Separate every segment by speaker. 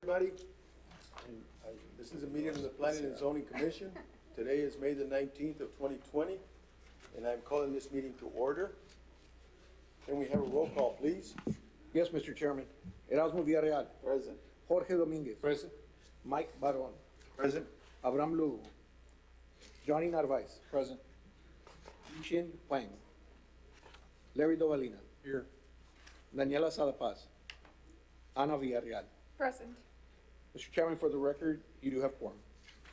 Speaker 1: Everybody, this is a meeting of the Planning and Zoning Commission. Today is May the 19th of 2020, and I'm calling this meeting to order. Can we have a roll call, please?
Speaker 2: Yes, Mr. Chairman. Erasmo Villarreal.
Speaker 1: Present.
Speaker 2: Jorge Dominguez.
Speaker 1: Present.
Speaker 2: Mike Baron.
Speaker 1: Present.
Speaker 2: Abraham Lugo. Johnny Narvaez.
Speaker 1: Present.
Speaker 2: Xin Wang. Larry Dovalina.
Speaker 1: Here.
Speaker 2: Daniela Salapaz. Ana Villarreal.
Speaker 3: Present.
Speaker 2: Mr. Chairman, for the record, you do have quorum.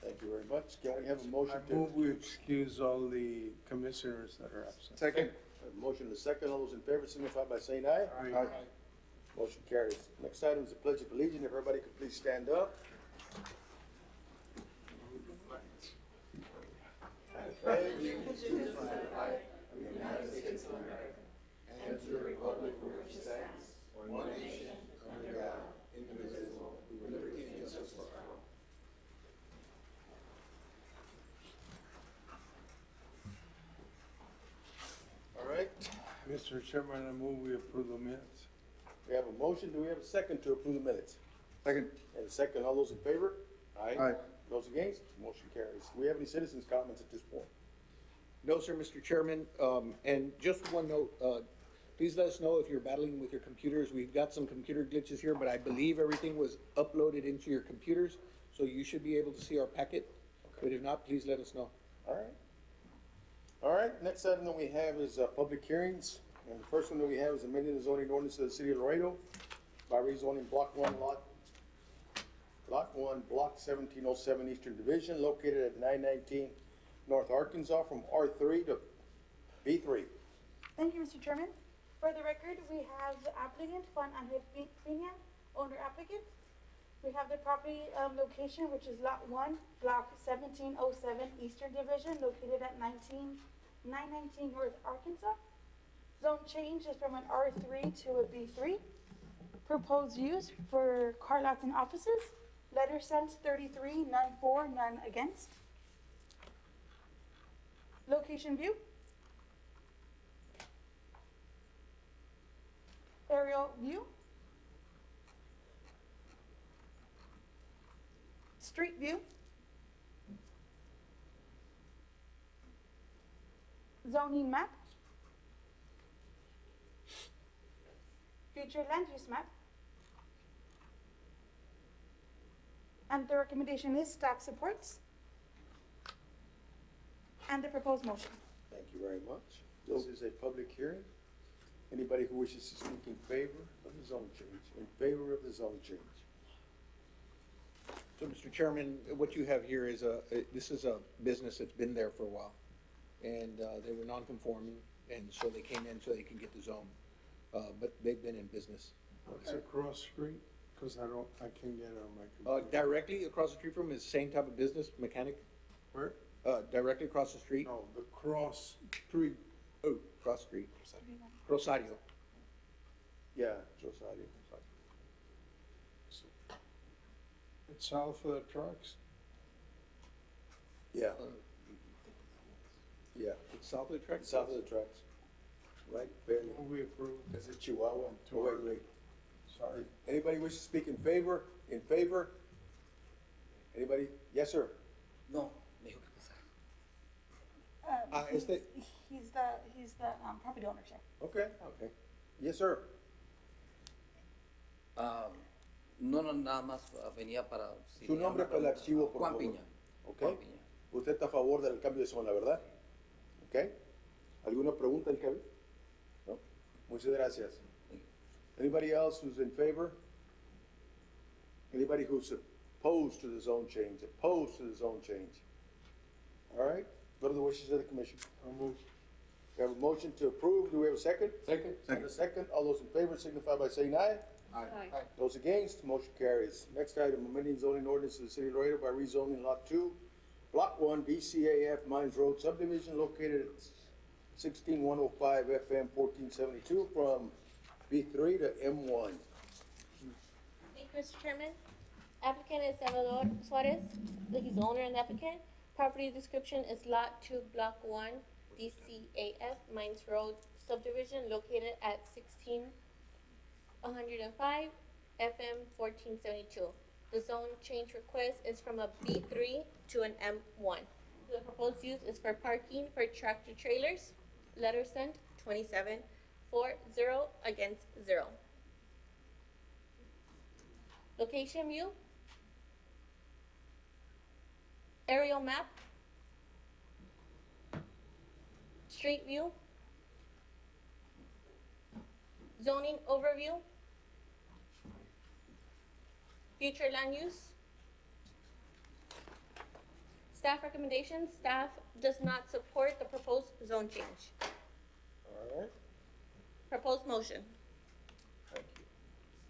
Speaker 1: Thank you very much. Can we have a motion
Speaker 4: I move we excuse all the commissioners that are absent.
Speaker 1: Second. A motion to second. All those in favor signify by saying aye.
Speaker 4: Aye.
Speaker 1: Motion carries. Next item is the Pledge of Allegiance. If everybody could please stand up.
Speaker 5: And to the republic for which it stands, one nation, under God, indivisible, with liberty and justice for all.
Speaker 1: All right.
Speaker 4: Mr. Chairman, I move we approve the minutes.
Speaker 1: We have a motion. Do we have a second to approve the minutes?
Speaker 4: Second.
Speaker 1: And a second. All those in favor?
Speaker 4: Aye.
Speaker 1: Those against? Motion carries. Do we have any citizens' comments at this point?
Speaker 2: No, sir, Mr. Chairman. And just one note, please let us know if you're battling with your computers. We've got some computer glitches here, but I believe everything was uploaded into your computers, so you should be able to see our packet. But if not, please let us know.
Speaker 1: All right. All right, next item that we have is public hearings. And the first one that we have is amending the zoning ordinance of the city of Dorado by rezoning block 1, block 1707 Eastern Division, located at 919 North Arkansas, from R3 to B3.
Speaker 3: Thank you, Mr. Chairman. For the record, we have the applicant, Juan Angel Pena, owner applicant. We have the property location, which is Lot 1, Block 1707 Eastern Division, located at 919 North Arkansas. Zone change is from an R3 to a B3. Proposed use for car lots and offices. Letter sent 33, none for, none against. Location view. Aerial view. Street view. Zoning map. Future land use map. And the recommendation is staff supports. And the proposed motion.
Speaker 1: Thank you very much. This is a public hearing. Anybody who wishes to speak in favor of the zone change, in favor of the zone change?
Speaker 2: So, Mr. Chairman, what you have here is this is a business that's been there for a while. And they were non-conforming, and so they came in so they could get the zone. But they've been in business.
Speaker 4: It's a cross street, because I can't get it on my computer.
Speaker 2: Directly across the street from is the same type of business, mechanic.
Speaker 4: Where?
Speaker 2: Directly across the street.
Speaker 4: No, the cross street.
Speaker 2: Oh, cross street. Rosario.
Speaker 1: Yeah, Rosario.
Speaker 4: It's south of the trucks.
Speaker 1: Yeah, yeah.
Speaker 2: It's south of the track.
Speaker 1: South of the tracks. Right, barely.
Speaker 4: Move we approve.
Speaker 1: Is it Chihuahua? Oh, wait.
Speaker 4: Sorry.
Speaker 1: Anybody wish to speak in favor? In favor? Anybody? Yes, sir.
Speaker 5: No, me dijo que pasara.
Speaker 3: He's the property owner, sir.
Speaker 1: Okay.
Speaker 2: Okay.
Speaker 1: Yes, sir.
Speaker 5: No, nada más venía para... si
Speaker 1: Su nombre para el archivo, por
Speaker 5: Juan
Speaker 1: favor.
Speaker 5: Piña.
Speaker 1: Ok.
Speaker 5: Juan Piña.
Speaker 1: Usted está a favor del cambio de zona, ¿verdad? Ok. ¿Alguna pregunta del cambio? No. Muchas gracias. Anybody else who's in favor? Anybody who's opposed to the zone change? Opposed to the zone change? All right. What are the wishes of the commission?
Speaker 4: I'll move.
Speaker 1: We have a motion to approve. Do we have a second?
Speaker 4: Second.
Speaker 1: And a second. All those in favor signify by saying aye.
Speaker 3: Aye.
Speaker 1: Those against, motion carries. Next item, amending zoning ordinance of the city of Dorado by rezoning lot 2, block 1, BCAF Mines Road subdivision, located at 16105 FM 1472, from B3 to M1.
Speaker 6: Thank you, Mr. Chairman. Applicant is Salvador Suarez, he's the owner and applicant. Property description is Lot 2, Block 1, DCAF, Mines Road subdivision, located at 16105 FM 1472. The zone change request is from a B3 to an M1. The proposed use is for parking for tractor trailers. Letter sent 2740 against 0. Location view. Aerial map. Street view. Zoning overview. Future land use. Staff recommendations, staff does not support the proposed zone change.
Speaker 1: All right,
Speaker 6: Proposed motion.
Speaker 1: thank you.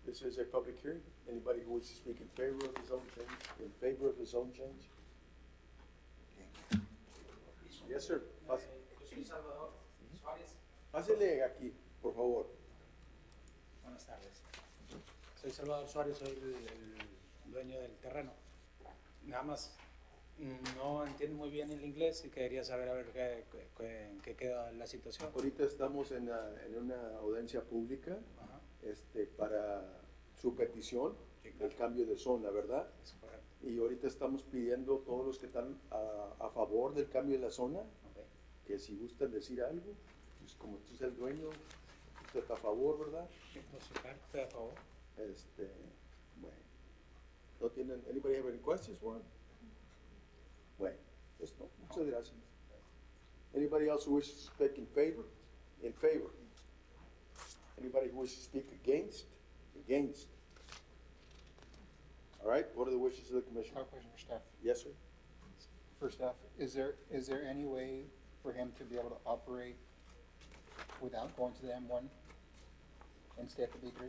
Speaker 1: This is a public hearing. Anybody who wishes to speak in favor of the zone change, in favor of the zone change? Yes, sir.
Speaker 7: Soy Salvador Suárez.
Speaker 1: Pásele aquí, por favor.
Speaker 7: Buenas tardes. Soy Salvador Suárez, soy el dueño del terreno. Nada más no entiendo muy bien el inglés y quería saber a ver en qué queda la situación.
Speaker 1: Ahorita estamos en una audiencia pública
Speaker 7: Ajá,
Speaker 1: para su petición
Speaker 7: Sí, claro.
Speaker 1: del cambio de zona, ¿verdad?
Speaker 7: es correcto.
Speaker 1: Y ahorita estamos pidiendo a todos los que están a favor del cambio de la zona,
Speaker 7: Okay.
Speaker 1: que si gustan decir algo, pues como tú eres el dueño, usted está a favor, ¿verdad?
Speaker 7: Por su parte, a favor.
Speaker 1: Bueno, ¿no tienen, anybody have any questions for him? Bueno, esto, muchas gracias. Anybody else who wishes to speak in favor? In favor. Anybody who wishes to speak against? Against. All right, what are the wishes of the commission?
Speaker 8: I have a question for staff.
Speaker 1: Yes, sir?
Speaker 8: For staff, is there any way for him to be able to operate without going to the M1 and stay at the B3?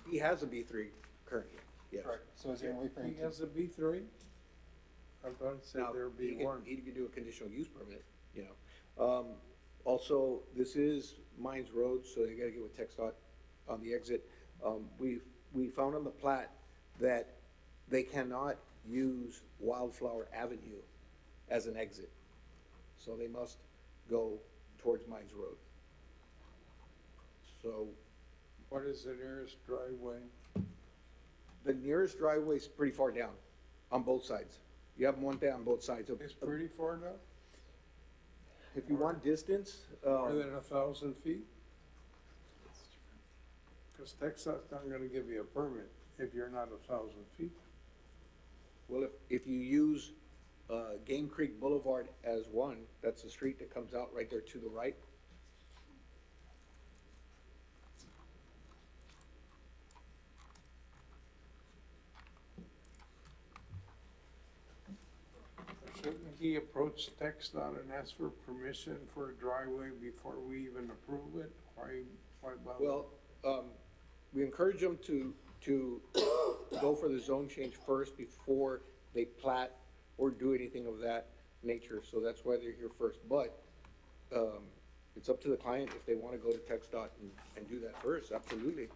Speaker 2: He has a B3 currently, yes.
Speaker 8: Correct. So is there any way for him
Speaker 4: He
Speaker 8: to?
Speaker 4: has a B3? I thought it said
Speaker 2: Now,
Speaker 4: there would
Speaker 2: he
Speaker 4: be one.
Speaker 2: could do a conditional use permit, you know. Also, this is Mines Road, so they gotta get with TxDOT on the exit. We found on the plat that they cannot use Wildflower Avenue as an exit. So they must go towards Mines Road. So
Speaker 4: What is the nearest driveway?
Speaker 2: the nearest driveway is pretty far down on both sides. You have one down both sides.
Speaker 4: It's pretty far down,
Speaker 2: If you want distance,
Speaker 4: more than 1,000 feet? Because Texas not gonna give you a permit if you're not 1,000 feet.
Speaker 2: well, if you use Game Creek Boulevard as one, that's the street that comes out right there to the right.
Speaker 4: Shouldn't he approach TxDOT and ask for permission for a driveway before we even approve it? Why bother?
Speaker 2: Well, we encourage them to go for the zone change first before they plat or do anything of that nature, so that's why they're here first. But, it's up to the client if they wanna go to TxDOT and do that first, absolutely.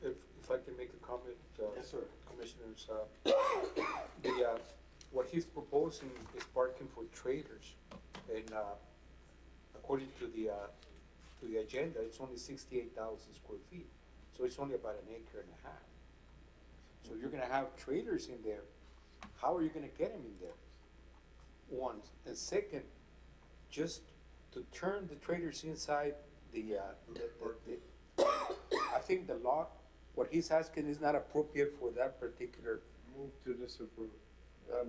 Speaker 9: If I can make a comment,
Speaker 1: Yes, sir.
Speaker 9: Commissioners, what he's proposing is parking for traders. And, according to the agenda, it's only 68,000 square feet. So it's only about an acre and a half. So you're gonna have traders in there. How are you gonna get them in there? One, and second, just to turn the traders inside I think the lot, what he's asking is not appropriate for that particular.
Speaker 4: Move to disapprove.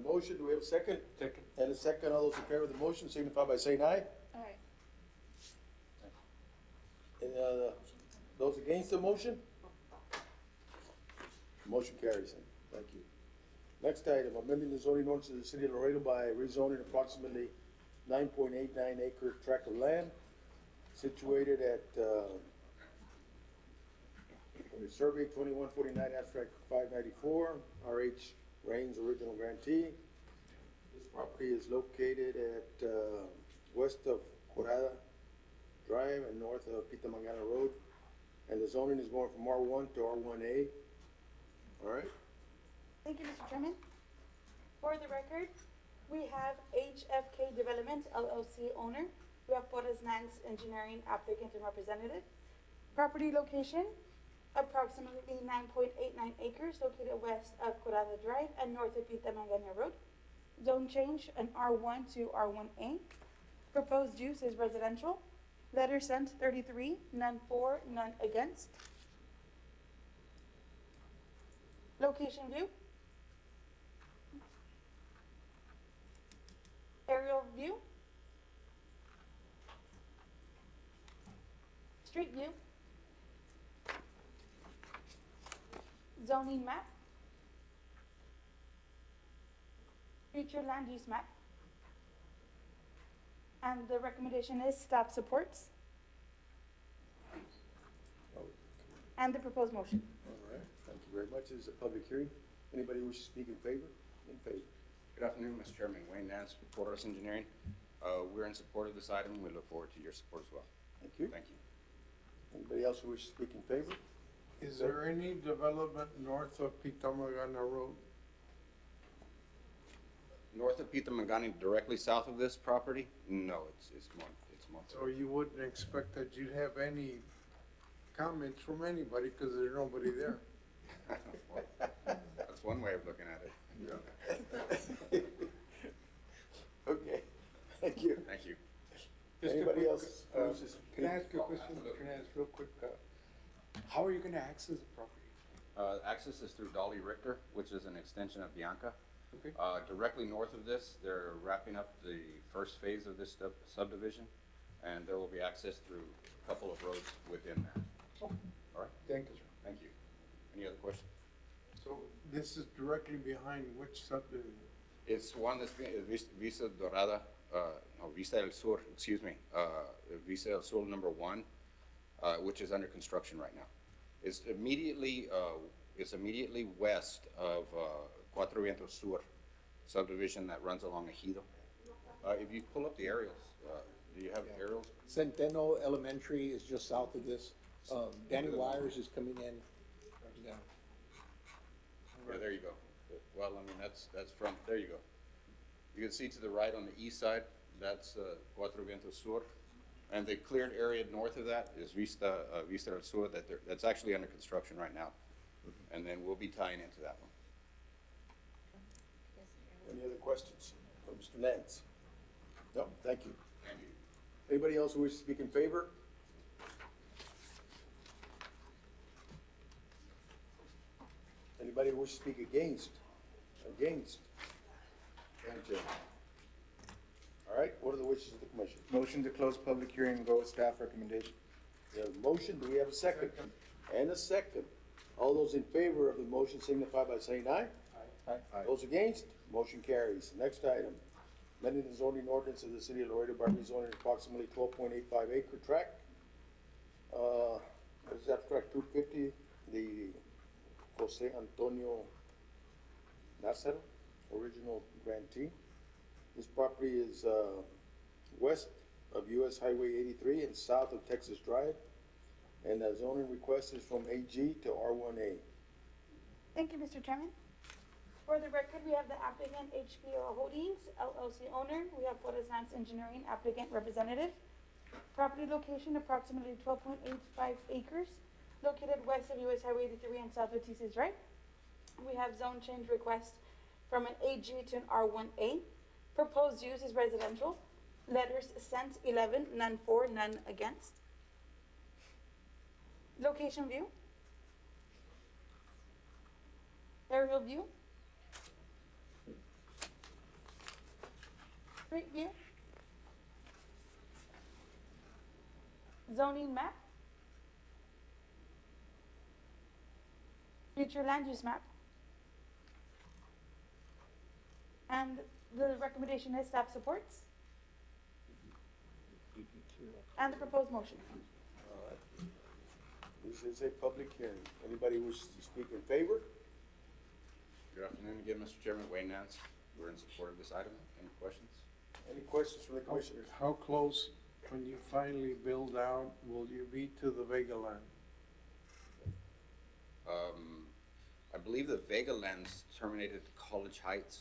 Speaker 1: Motion, do we have a second?
Speaker 9: Second.
Speaker 1: And a second, all those in favor of the motion signify by saying aye.
Speaker 3: Alright.
Speaker 1: And, those against the motion? Motion carries, thank you. Next item, amending the zoning ordinance of the city of Laredo by rezoning approximately 9.89 acre tract of land situated at, survey 2149 abstract 594, RH Rains original grantee. This property is located at, west of Dorado Drive and north of Pita Mangana Road. And the zoning is going from R1 to R1A. All right,
Speaker 3: Thank you, Mr. Chairman. For the record, we have HFK Development LLC owner. We have Porras Nance Engineering applicant and representative. Property location, approximately 9.89 acres located west of Dorado Drive and north of Pita Magana Road. Zone change an R1 to R1A. Proposed use is residential. Letter sent 33, none for, none against. Location view. Aerial view. Street view. Zoning map. Future land use map. And the recommendation is staff supports. And the proposed motion.
Speaker 1: All right, thank you very much. This is a public hearing. Anybody wish to speak in favor? In favor.
Speaker 10: Good afternoon, Mr. Chairman. Wayne Nance, Reporters Engineering. We're in support of this item. We look forward to your support as well.
Speaker 1: Thank you.
Speaker 10: Thank you.
Speaker 1: Anybody else who wish to speak in favor?
Speaker 4: Is there any development north of Pitamagana Road?
Speaker 10: North of Pita Mangani, directly south of this property? No, it's more.
Speaker 4: So you wouldn't expect that you'd have any comments from anybody because there's nobody there.
Speaker 10: Well, that's one way of looking at it.
Speaker 1: Okay, thank you.
Speaker 10: Thank you.
Speaker 4: Just a
Speaker 1: Anybody
Speaker 4: quick,
Speaker 1: else? who wishes to
Speaker 4: Can I
Speaker 1: speak?
Speaker 4: ask you a question? Can I ask real quick? How are you gonna access the property?
Speaker 10: Access is through Dolly Richter, which is an extension of Bianca.
Speaker 4: Okay.
Speaker 10: Directly north of this, they're wrapping up the first phase of this subdivision, and there will be access through a couple of roads within that.
Speaker 4: Oh,
Speaker 10: All right?
Speaker 4: thank you, sir.
Speaker 10: Thank you. Any other questions?
Speaker 4: So this is directly behind which subdivision?
Speaker 10: It's one that's being, Vista Dorada, no, Vista del Sur, excuse me, Vista del Sur #1, which is under construction right now. It's immediately west of Cuatro Vientos Sur subdivision that runs along Ejido. If you pull up the aerials, do you have aerials?
Speaker 2: Centeno Elementary is just south of this. Danny Wires is coming in. Yeah.
Speaker 10: Yeah, there you go. Well, I mean, that's from, there you go. You can see to the right on the east side, that's Cuatro Vientos Sur. And the cleared area north of that is Vista del Sur, that's actually under construction right now. And then we'll be tying into that one.
Speaker 1: Any other questions for Mr. Nance? No, thank you.
Speaker 10: Thank you.
Speaker 1: Anybody else who wishes to speak in favor? Anybody who wishes to speak against? Against? Thank you. All right, what are the wishes of the commission?
Speaker 8: Motion to close public hearing and go with staff recommendation.
Speaker 1: We have a motion, do we have a second? And a second. All those in favor of the motion signify by saying aye.
Speaker 8: Aye.
Speaker 1: Those against, motion carries. Next item, amending the zoning ordinance of the city of Laredo by rezoning approximately 12.85 acre tract. This is abstract 250, the Jose Antonio Nacero, original grantee. This property is west of US Highway 83 and south of Texas Drive. And the zoning request is from AG to R1A.
Speaker 3: Thank you, Mr. Chairman. For the record, we have the applicant HPO Holdings, LLC owner. We have Fortis Lands Engineering applicant representative. Property location approximately 12.85 acres, located west of US Highway 83 and south of Texas Drive. We have zone change request from an AG to an R1A. Proposed use is residential. Letters sent 11, none for, none against. Location view. Aerial view. Street view. Zoning map. Future land use map. And the recommendation is staff supports. And the proposed motion.
Speaker 1: All right. This is a public hearing. Anybody wishes to speak in favor?
Speaker 10: Good afternoon again, Mr. Chairman. Wayne Nance. We're in support of this item. Any questions?
Speaker 1: Any questions from the commissioners?
Speaker 4: How close, when you finally build out, will you be to the Vega land?
Speaker 10: I believe the Vega lands terminated at College Heights.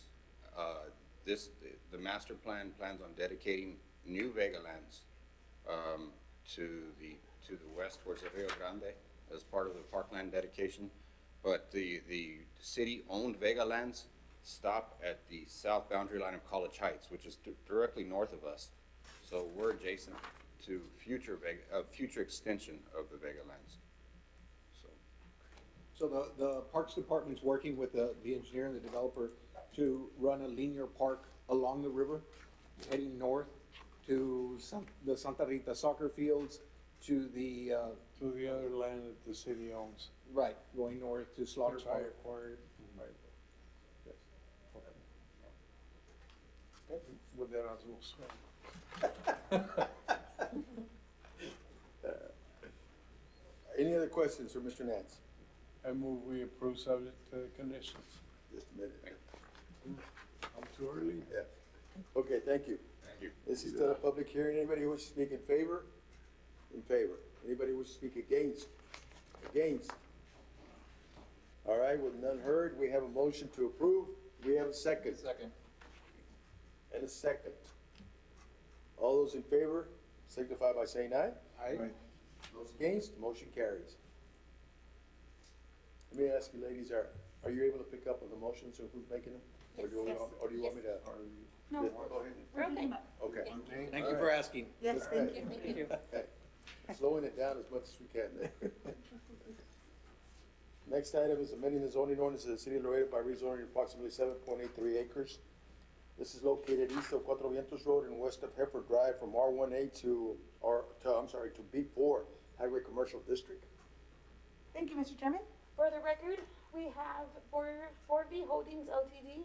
Speaker 10: The master plan plans on dedicating new Vega lands to the west towards the Rio Grande as part of the parkland dedication. But the city-owned Vega lands stop at the south boundary line of College Heights, which is directly north of us. So we're adjacent to future extension of the Vega lands. So,
Speaker 2: So the Parks Department's working with the engineer and the developer to run a linear park along the river, heading north to the Santa Rita soccer fields, to the,
Speaker 4: To the other land that the city owns,
Speaker 2: right, going north to Slaughter
Speaker 4: which I
Speaker 2: Park.
Speaker 4: acquired.
Speaker 2: Right.
Speaker 4: Yes. Okay. With that, I was also.
Speaker 1: Any other questions for Mr. Nance?
Speaker 4: I move we approve subject to the conditions.
Speaker 1: Just a minute.
Speaker 4: I'm too early?
Speaker 1: Yeah. Okay, thank you.
Speaker 10: thank you.
Speaker 1: This is still a public hearing. Anybody who wishes to speak in favor? In favor. Anybody who wishes to speak against? Against. All right, with none heard, we have a motion to approve. We have a second.
Speaker 8: Second.
Speaker 1: And a second. All those in favor signify by saying aye.
Speaker 4: Aye.
Speaker 1: Those against, motion carries. Let me ask you, ladies, are you able to pick up on the motions of who's making them? Or do you
Speaker 6: Yes.
Speaker 1: want me to?
Speaker 3: No.
Speaker 1: Go ahead.
Speaker 6: We're okay.
Speaker 1: Okay.
Speaker 2: Thank you for asking.
Speaker 3: Yes, thank you.
Speaker 6: Thank you.
Speaker 1: Okay. Slowing it down as much as we can then. Next item is amending the zoning ordinance of the city of Laredo by rezoning approximately 7.83 acres. This is located east of Cuatro Vientos Road and west of Heifer Drive from R1A to B4 Highway Commercial District.
Speaker 3: Thank you, Mr. Chairman. For the record, we have Ford V Holdings Ltd.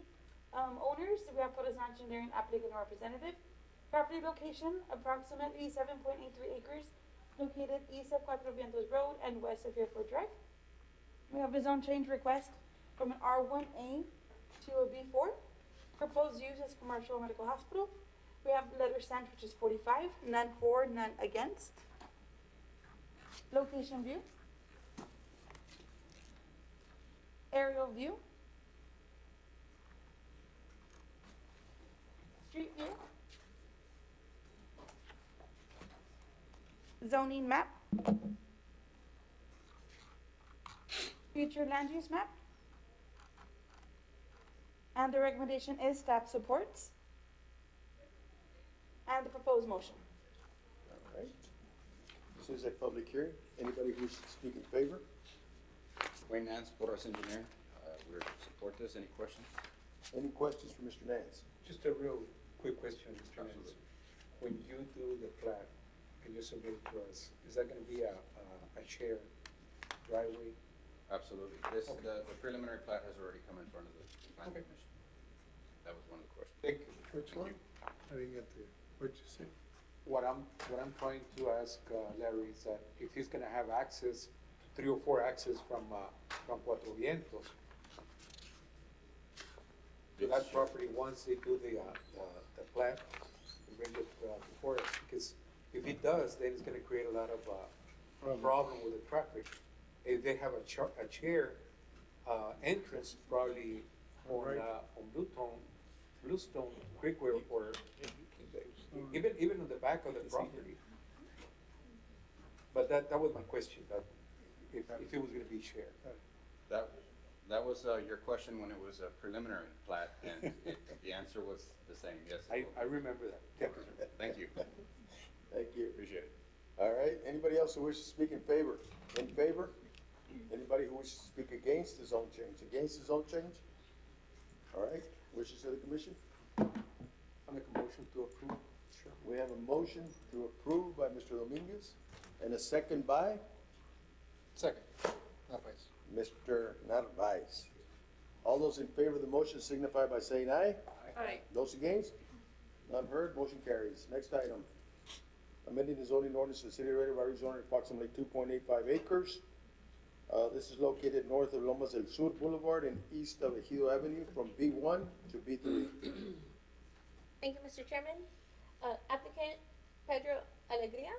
Speaker 3: Owners. We have Corazon Engineering applicant and representative. Property location, approximately 7.83 acres, located east of Cuatro Vientos Road and west of Airport Drive. We have a zone change request from an R1A to a B4. Proposed use as commercial medical hospital. We have letter stand, which is 45, none for, none against. Location view. Aerial view. Street view. Zoning map. Future land use map. And the recommendation is staff supports. And the proposed motion.
Speaker 1: All right. This is a public hearing. Anybody who wishes to speak in favor?
Speaker 10: Wayne Nance, Porras Engineer, we support this. Any questions?
Speaker 1: Any questions for Mr. Nance?
Speaker 9: Just a real quick question, Mr. Nance.
Speaker 10: Absolutely.
Speaker 9: When you do the plat and you submit it to us, is that gonna be a shared driveway?
Speaker 10: Absolutely. The preliminary plat has already come in front of the planning
Speaker 9: Okay.
Speaker 10: commission. That was one of the questions.
Speaker 9: Thank you.
Speaker 4: Which one? I didn't get the, what'd you say?
Speaker 9: What I'm trying to ask Larry is that if he's gonna have access, 3 or 4 access from Cuatro Vientos to that property once they do the plat and bring it before it, because if he does, then it's gonna create a lot of problem with the traffic. If they have a chair entrance probably
Speaker 4: Right.
Speaker 9: on Bluestone Creekway or even on the back of the property. But that was my question, that if it was gonna be shared.
Speaker 10: That was your question when it was a preliminary plat, and the answer was the same, yes. it will.
Speaker 9: I remember that. Yeah.
Speaker 10: Thank you,
Speaker 1: Thank you.
Speaker 10: appreciate it.
Speaker 1: All right, anybody else who wishes to speak in favor? In favor? Anybody who wishes to speak against the zone change? Against the zone change? All right, wishes of the commission?
Speaker 9: I make a motion to approve. Sure.
Speaker 1: We have a motion to approve by Mr. Dominguez and a second by
Speaker 8: Second. Narvaez.
Speaker 1: Mr. Narvaez. All those in favor of the motion signify by saying aye.
Speaker 6: Aye.
Speaker 1: Those against? None heard, motion carries. Next item. Amending the zoning ordinance of the city of Laredo by rezoning approximately 2.85 acres. This is located north of Lomas del Sur Boulevard and east of Ejido Avenue from B1 to B3.
Speaker 6: Thank you, Mr. Chairman. Applicant Pedro Alegria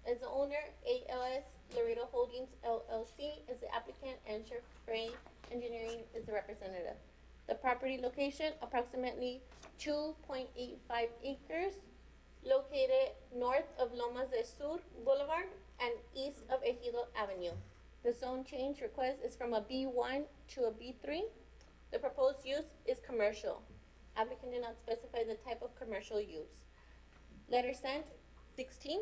Speaker 6: is the owner. ALS Dorado Holdings LLC is the applicant, and Frey Engineering is the representative. The property location, approximately 2.85 acres, located north of Lomas del Sur Boulevard and east of Ejido Avenue. The zone change request is from a B1 to a B3. The proposed use is commercial. Applicant did not specify the type of commercial use. Letter sent, 16.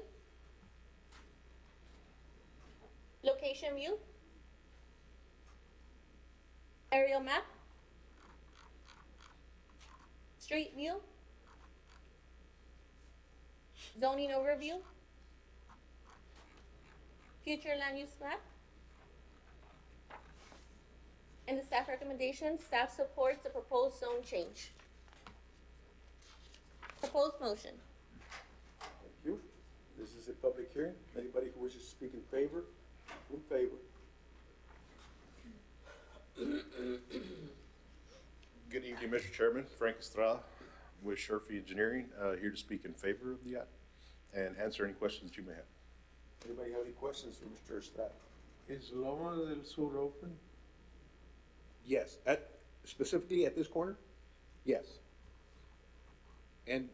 Speaker 6: Location view. Aerial map. Street view. Zoning overview. Future land use map. And the staff recommendation, staff supports the proposed zone change. Proposed motion.
Speaker 1: Thank you. This is a public hearing. Anybody who wishes to speak in favor? In favor.
Speaker 11: Good evening, Mr. Chairman. Frank Estrada with Sherfy Engineering, here to speak in favor of the act and answer any questions you may have.
Speaker 1: Anybody have any questions for Mr. Estrada?
Speaker 4: Is Loma del Sur open?
Speaker 2: Yes, specifically at this corner, yes. And,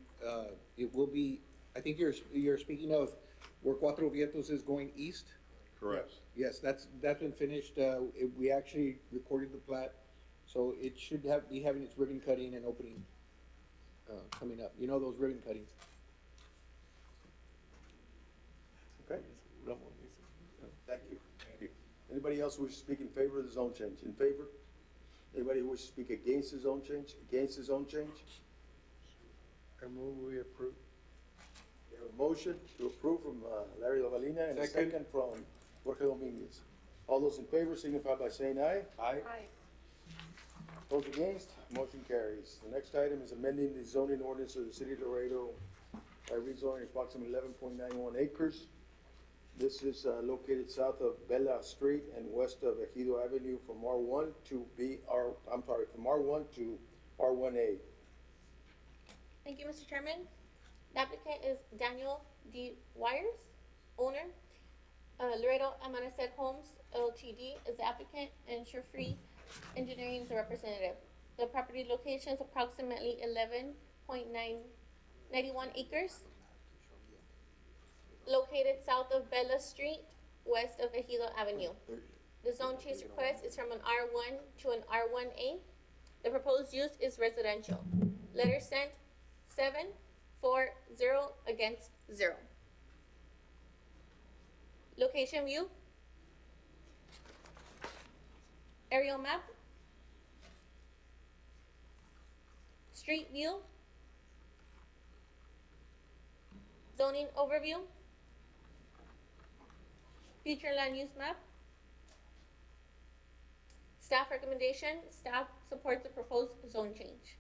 Speaker 2: it will be, I think you're speaking of where Cuatro Vientos is going east?
Speaker 11: Correct.
Speaker 2: Yes, that's been finished, we actually recorded the plat, so it should be having its ribbon cutting and opening, coming up, you know those ribbon cuttings?
Speaker 1: Okay. Thank you. Anybody else who wishes to speak in favor of the zone change? In favor? Anybody who wishes to speak against the zone change? Against the zone change?
Speaker 4: I move we approve.
Speaker 1: We have a motion to approve from Larry Lavalina and a
Speaker 4: Second.
Speaker 1: second from Jorge Dominguez. All those in favor signify by saying aye.
Speaker 4: Aye.
Speaker 1: Those against, motion carries. The next item is amending the zoning ordinance of the city of Dorado by rezoning approximately 11.91 acres. This is located south of Bella Street and west of Ejido Avenue from R1 to from R1 to R1A.
Speaker 6: Thank you, Mr. Chairman. The applicant is Daniel D. Wires, owner. Dorado Amanacet Homes LTD is the applicant, and Surefree Engineering is the representative. The property location is approximately 11.91 acres, located south of Bella Street, west of Ejido Avenue. The zone change request is from an R1 to an R1A. The proposed use is residential. Letter sent, 7-4-0 against 0. Location view. Aerial map. Street view. Zoning overview. Future land use map. Staff recommendation, staff supports the proposed zone change.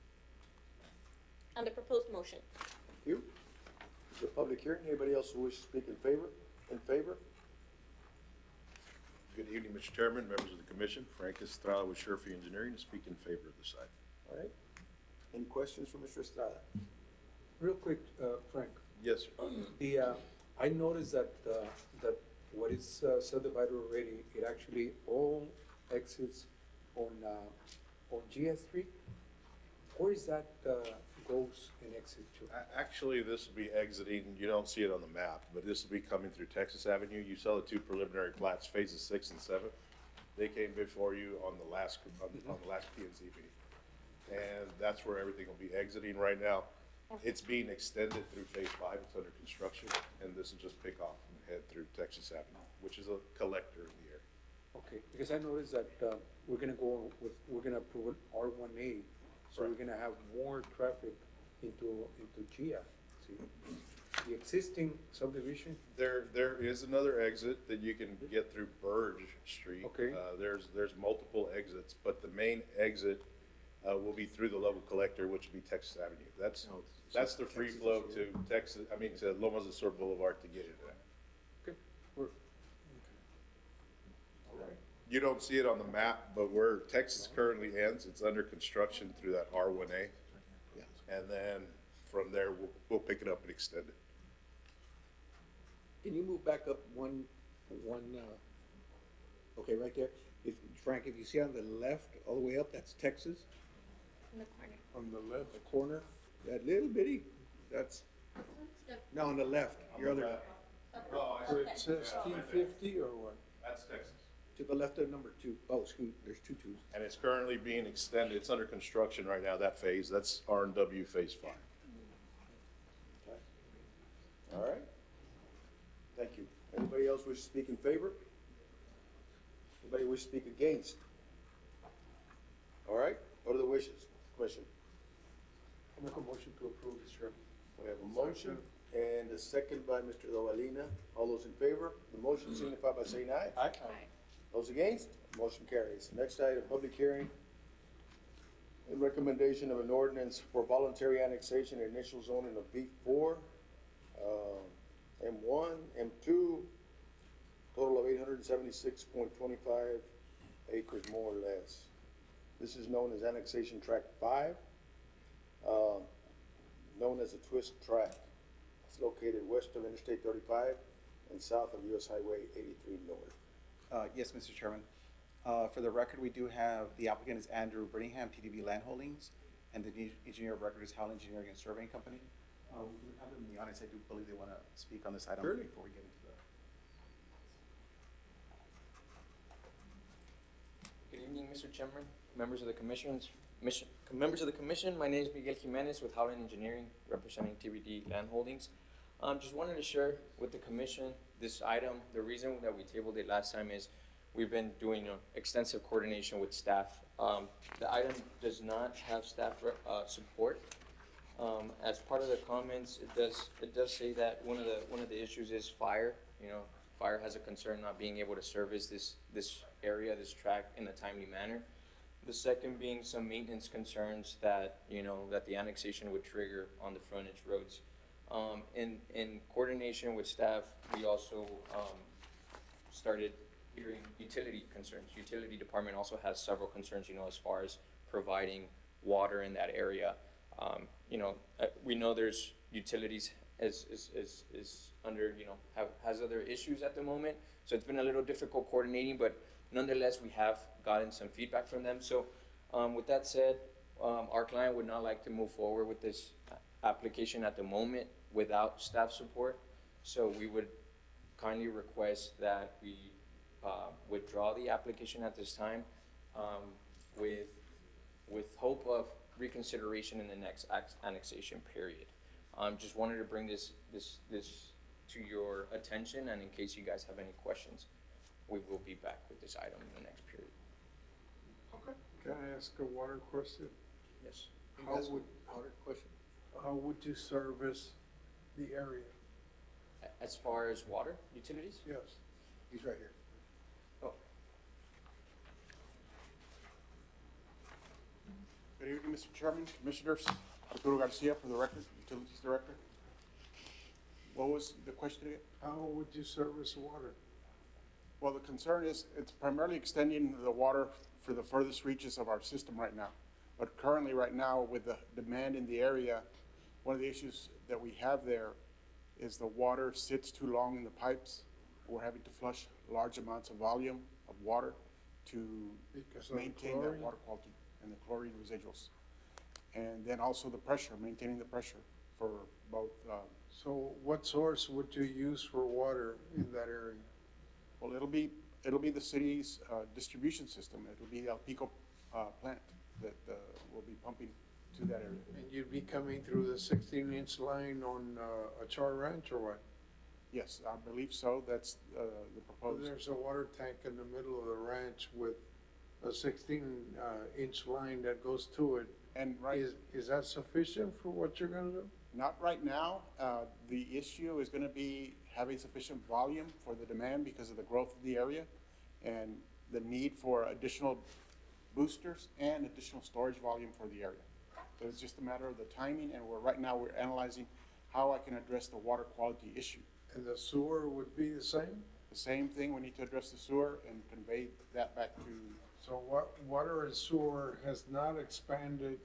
Speaker 6: On the proposed motion.
Speaker 1: Thank you. It's a public hearing. Anybody else who wishes to speak in favor? In favor?
Speaker 11: Good evening, Mr. Chairman, members of the commission. Frank Estrada with Sherfy Engineering to speak in favor of the site.
Speaker 1: All right. Any questions for Mr. Estrada?
Speaker 9: Real quick, Frank,
Speaker 11: Yes, sir.
Speaker 9: I noticed that what is subdivided already, it actually all exits on GS Street. Where is that goes and exit to?
Speaker 11: Actually, this will be exiting, you don't see it on the map, but this will be coming through Texas Avenue. You saw the two preliminary plats, phases 6 and 7. They came before you on the last, on the last P and Z meeting. And that's where everything will be exiting right now. It's being extended through phase 5, it's under construction, and this will just pick off and head through Texas Avenue, which is a collector in the area.
Speaker 9: Okay, because I noticed that we're gonna approve an R1A, so we're
Speaker 11: Right.
Speaker 9: gonna have more traffic into GIA. See, the existing subdivision,
Speaker 11: There is another exit that you can get through Burge Street.
Speaker 9: Okay.
Speaker 11: There's multiple exits, but the main exit will be through the local collector, which will be Texas Avenue. That's the free flow to Texas, to Lomas del Sur Boulevard to get into that.
Speaker 9: okay, we're,
Speaker 11: You don't see it on the map, but where Texas currently ends, it's under construction through that R1A. And then from there, we'll pick it up and extend it.
Speaker 2: Can you move back up one, okay, right there? Frank, if you see on the left, all the way up, that's Texas,
Speaker 6: In the corner.
Speaker 4: On the left.
Speaker 2: the corner, that little bitty, that's, no, on the left, your other,
Speaker 4: Where it says T50 or what?
Speaker 11: That's Texas.
Speaker 2: To the left of number two. Oh, excuse, there's two twos.
Speaker 11: And it's currently being extended, it's under construction right now, that phase, that's R&W Phase 5.
Speaker 1: Okay. All right. Thank you. Anybody else wish to speak in favor? Anybody wish to speak against? All right, what are the wishes? Question.
Speaker 9: I make a motion to approve, Mr. Chairman.
Speaker 1: We have a motion and a second by Mr. Lovelina. All those in favor, the motion signify by saying aye.
Speaker 9: Aye.
Speaker 1: Those against, motion carries. Next item, public hearing. A recommendation of an ordinance for voluntary annexation and initial zoning of B4, M1, M2, total of 876.25 acres more or less. This is known as annexation tract 5, known as the twist track. It's located west of Interstate 35 and south of US Highway 83 north.
Speaker 12: Yes, Mr. Chairman. For the record, we do have, the applicant is Andrew Brittingham, TDB Land Holdings, and the engineer of record is Howell Engineering and Surveying Company. We have them in the audience. I do believe they want to speak on this item
Speaker 1: Surely.
Speaker 12: before we get into the.
Speaker 13: Good evening, Mr. Chairman, members of the commission. My name is Miguel Jimenez with Howland Engineering, representing TBD Land Holdings. Just wanted to share with the commission this item. The reason that we tabled it last time is we've been doing extensive coordination with staff. The item does not have staff support. As part of the comments, it does say that one of the issues is fire. Fire has a concern not being able to service this area, this track in a timely manner. The second being some maintenance concerns that that the annexation would trigger on the frontage roads. In coordination with staff, we also started hearing utility concerns. Utility department also has several concerns, as far as providing water in that area. We know there's utilities is under, has other issues at the moment. So it's been a little difficult coordinating, but nonetheless, we have gotten some feedback from them. So with that said, our client would not like to move forward with this application at the moment without staff support. So we would kindly request that we withdraw the application at this time with hope of reconsideration in the next annexation period. Just wanted to bring this to your attention, and in case you guys have any questions, we will be back with this item in the next period.
Speaker 4: Okay. Can I ask a water question?
Speaker 13: Yes.
Speaker 4: How would you service the area?
Speaker 13: As far as water utilities?
Speaker 4: Yes.
Speaker 2: He's right here.
Speaker 13: Oh,
Speaker 14: Good evening, Mr. Chairman, Commissioners. Arturo Garcia for the record, Utilities Director. What was the question again?
Speaker 4: How would you service water?
Speaker 14: Well, the concern is it's primarily extending the water for the furthest reaches of our system right now. But currently, right now, with the demand in the area, one of the issues that we have there is the water sits too long in the pipes. We're having to flush large amounts of volume of water to maintain that water quality and the chlorine residuals. And then also the pressure, maintaining the pressure for both.
Speaker 4: So what source would you use for water in that area?
Speaker 14: Well, it'll be the city's distribution system. It'll be El Pico plant that will be pumping to that area.
Speaker 4: And you'd be coming through the 16-inch line on a char ranch or what?
Speaker 14: Yes, I believe so. That's the proposed.
Speaker 4: There's a water tank in the middle of the ranch with a 16-inch line that goes to it.
Speaker 14: And
Speaker 4: is that sufficient for what you're gonna do?
Speaker 14: Not right now. The issue is gonna be having sufficient volume for the demand because of the growth of the area and the need for additional boosters and additional storage volume for the area. So it's just a matter of the timing, and right now we're analyzing how I can address the water quality issue.
Speaker 4: And the sewer would be the same?
Speaker 14: The same thing, we need to address the sewer and convey that back to.
Speaker 4: So water and sewer has not expanded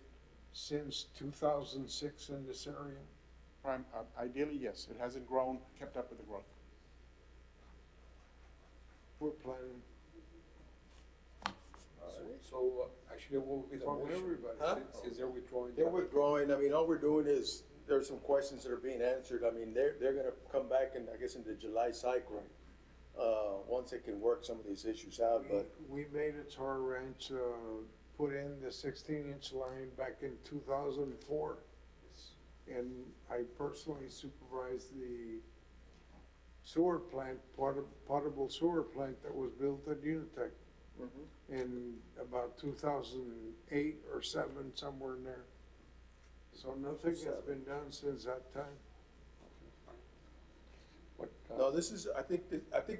Speaker 4: since 2006 in this area?
Speaker 14: Ideally, yes. It hasn't grown, kept up with the growth.
Speaker 4: We're planning.
Speaker 9: So actually, what would be the
Speaker 4: From
Speaker 9: motion?
Speaker 4: everybody.
Speaker 1: Huh?
Speaker 9: Since they're withdrawing.
Speaker 1: They're withdrawing. I mean, all we're doing is, there's some questions that are being answered. I mean, they're gonna come back in, I guess, in the July cycle once they can work some of these issues out, but
Speaker 4: We made a Char Ranch, put in the 16-inch line back in 2004. And I personally supervised the sewer plant, potable sewer plant that was built at Unitech in about 2008 or 7, somewhere in there. So nothing has been done since that time.
Speaker 1: no, this is, I think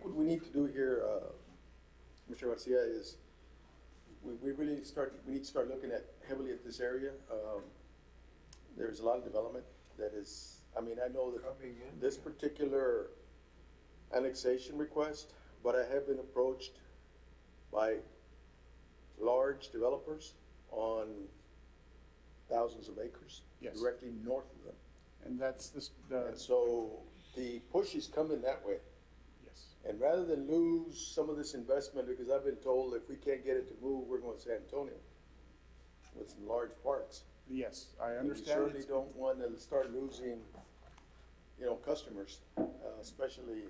Speaker 1: what we need to do here, Mr. Garcia, is we really we need to start looking heavily at this area. There's a lot of development that is, I mean, I know that
Speaker 4: Coming in.
Speaker 1: this particular annexation request, but I have been approached by large developers on thousands of acres
Speaker 14: Yes.
Speaker 1: directly north of them.
Speaker 14: And that's
Speaker 1: And so the push is coming that way.
Speaker 14: yes.
Speaker 1: And rather than lose some of this investment, because I've been told if we can't get it to move, we're going to San Antonio with some large parks.
Speaker 14: Yes, I
Speaker 1: And we
Speaker 14: understand.
Speaker 1: certainly don't want to start losing, customers, especially,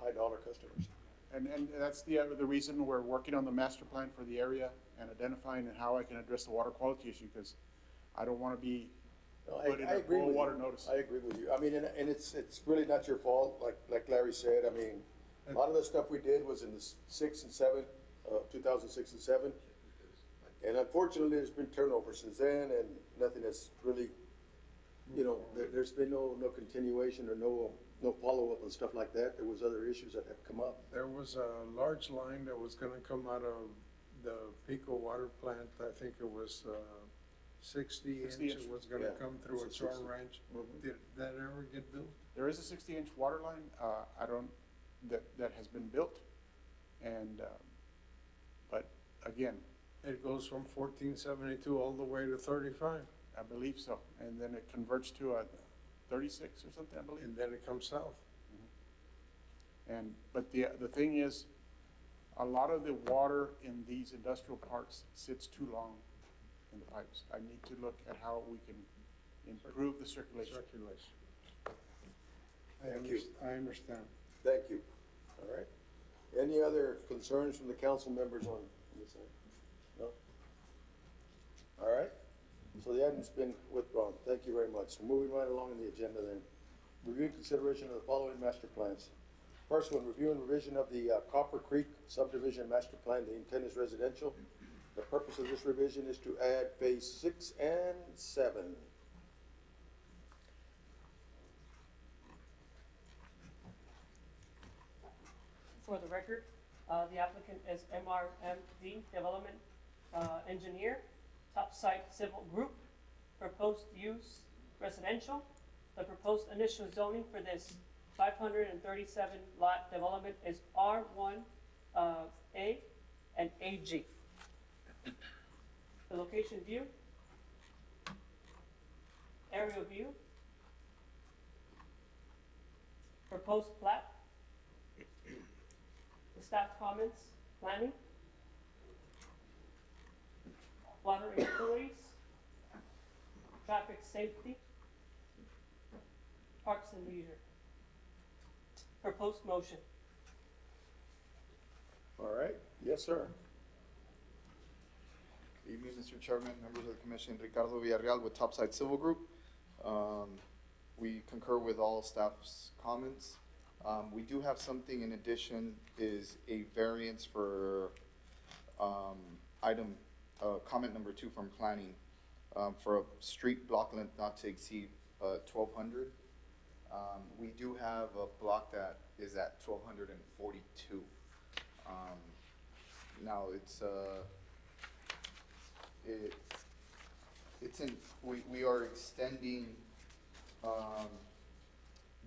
Speaker 1: high dollar customers.
Speaker 14: And that's the reason we're working on the master plan for the area and identifying how I can address the water quality issue, because I don't want to be
Speaker 1: No,
Speaker 14: put in
Speaker 1: I
Speaker 14: a
Speaker 1: agree
Speaker 14: full
Speaker 1: with
Speaker 14: water
Speaker 1: you.
Speaker 14: notice.
Speaker 1: I agree with you. I mean, and it's really not your fault, like Larry said. I mean, a lot of the stuff we did was in the 6 and 7, 2006 and 7. And unfortunately, there's been turnover since then, and nothing has really, there's been no continuation or no follow-up and stuff like that. There was other issues that have come up.
Speaker 4: There was a large line that was gonna come out of the Pico water plant. I think it was, 60 inch.
Speaker 14: 60 inch.
Speaker 4: It was gonna
Speaker 1: Yeah.
Speaker 4: come through a
Speaker 1: It's a
Speaker 4: Char
Speaker 1: 60.
Speaker 4: Ranch.
Speaker 1: Mhm.
Speaker 4: Did that ever get built?
Speaker 14: There is a 60-inch water line, that has been built. And, but again,
Speaker 4: It goes from 1472 all the way to 35,
Speaker 14: I believe so. And then it converts to a 36 or something, I believe.
Speaker 4: and then it comes south.
Speaker 14: But the thing is, a lot of the water in these industrial parks sits too long in the pipes. I need to look at how we can improve the circulation.
Speaker 4: Circulation.
Speaker 1: Thank you.
Speaker 4: I understand.
Speaker 1: Thank you. All right. Any other concerns from the council members on this item? No? All right. So the item's been withdrawn. Thank you very much. Moving right along in the agenda then. Review and consideration of the following master plans. First one, review and revision of the Copper Creek Subdivision Master Plan. The intent is residential. The purpose of this revision is to add phase 6 and 7.
Speaker 15: For the record, the applicant is MRMD Development Engineer, Topside Civil Group, proposed use residential. The proposed initial zoning for this 537 lot development is R1 A and AG. The location view, aerial view, proposed plat, the staff comments, planning, water and utilities, traffic safety, parks and leisure. Proposed motion.
Speaker 1: All right. Yes, sir.
Speaker 16: Good evening, Mr. Chairman, members of the commission, Ricardo Villarreal with Topside Civil Group. We concur with all staff's comments. We do have something in addition, is a variance for comment number 2 from planning, for a street block length not to exceed 1,200. We do have a block that is at 1,242. Now we are extending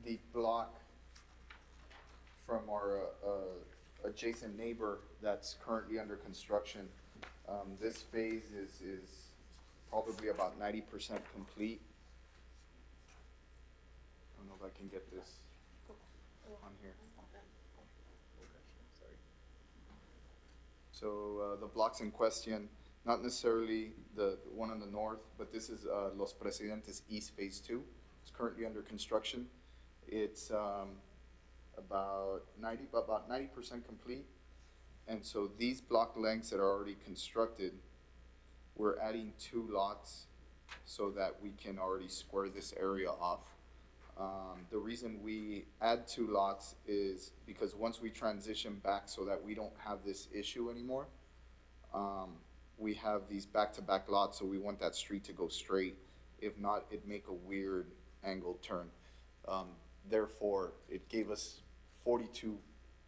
Speaker 16: the block from our adjacent neighbor that's currently under construction. This phase is probably about 90% complete. I don't know if I can get this on here. So the blocks in question, not necessarily the one on the north, but this is Los Presidentes East Phase 2. It's currently under construction. It's about 90% complete. And so these block lengths that are already constructed, we're adding 2 lots so that we can already square this area off. The reason we add 2 lots is because once we transition back so that we don't have this issue anymore, we have these back-to-back lots, so we want that street to go straight. If not, it'd make a weird angled turn. Therefore, it gave us 42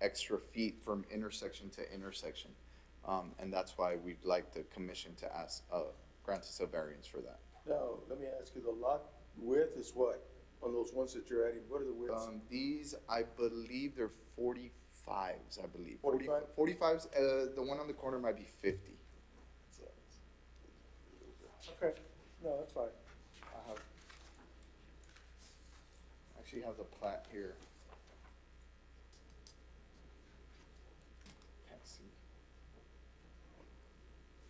Speaker 16: extra feet from intersection to intersection. And that's why we'd like the commission to grant us a variance for that.
Speaker 1: Now, let me ask you, the lot width is what? On those ones that you're adding, what are the widths?
Speaker 16: These, I believe they're 45s, I believe.
Speaker 1: 45?
Speaker 16: 45s, the one on the corner might be 50.
Speaker 1: Okay, no, that's fine.
Speaker 16: Actually have the plat here. Can't see. I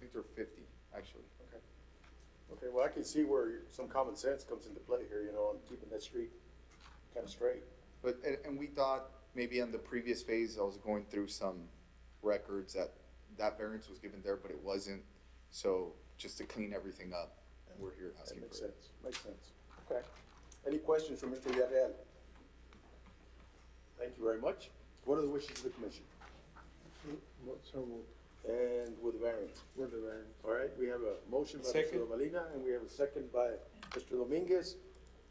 Speaker 16: think they're 50, actually.
Speaker 1: Okay. Okay, well, I can see where some common sense comes into play here, you know, on keeping that street kind of straight.
Speaker 16: But, and we thought maybe on the previous phase, I was going through some records that variance was given there, but it wasn't. So just to clean everything up, and we're here asking for it.
Speaker 1: Makes sense, makes sense. Okay. Any questions for Mr. Villarreal? Thank you very much. What are the wishes of the commission?
Speaker 4: So moved.
Speaker 1: And with the variance?
Speaker 4: With the variance.
Speaker 1: All right, we have a motion by
Speaker 9: Second.
Speaker 1: Mr. Molina, and we have a second by Mr. Dominguez.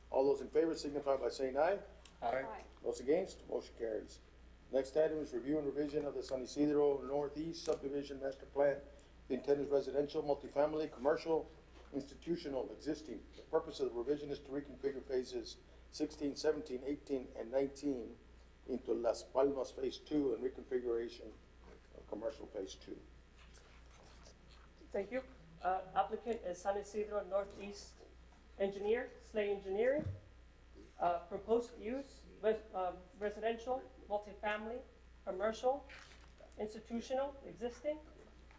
Speaker 1: All those in favor signify by saying aye.
Speaker 9: Aye.
Speaker 1: Those against, motion carries. Next item is review and revision of the San Isidro Northeast Subdivision Master Plan. The intent is residential, multifamily, commercial, institutional, existing. The purpose of the revision is to reconfigure phases 16, 17, 18, and 19 into Las Palmas Phase 2 and reconfiguration of commercial Phase 2.
Speaker 15: Thank you. Applicant is San Isidro Northeast Engineer, Slay Engineering. Proposed use, residential, multifamily, commercial, institutional, existing.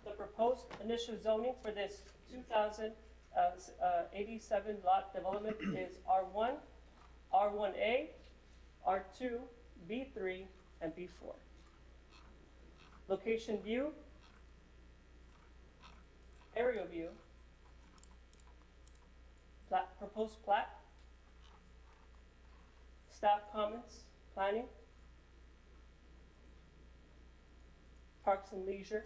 Speaker 15: The proposed initial zoning for this 2,087 lot development is R1, R1A, R2, B3, and B4. Location view, aerial view, proposed plat, staff comments, planning, parks and leisure,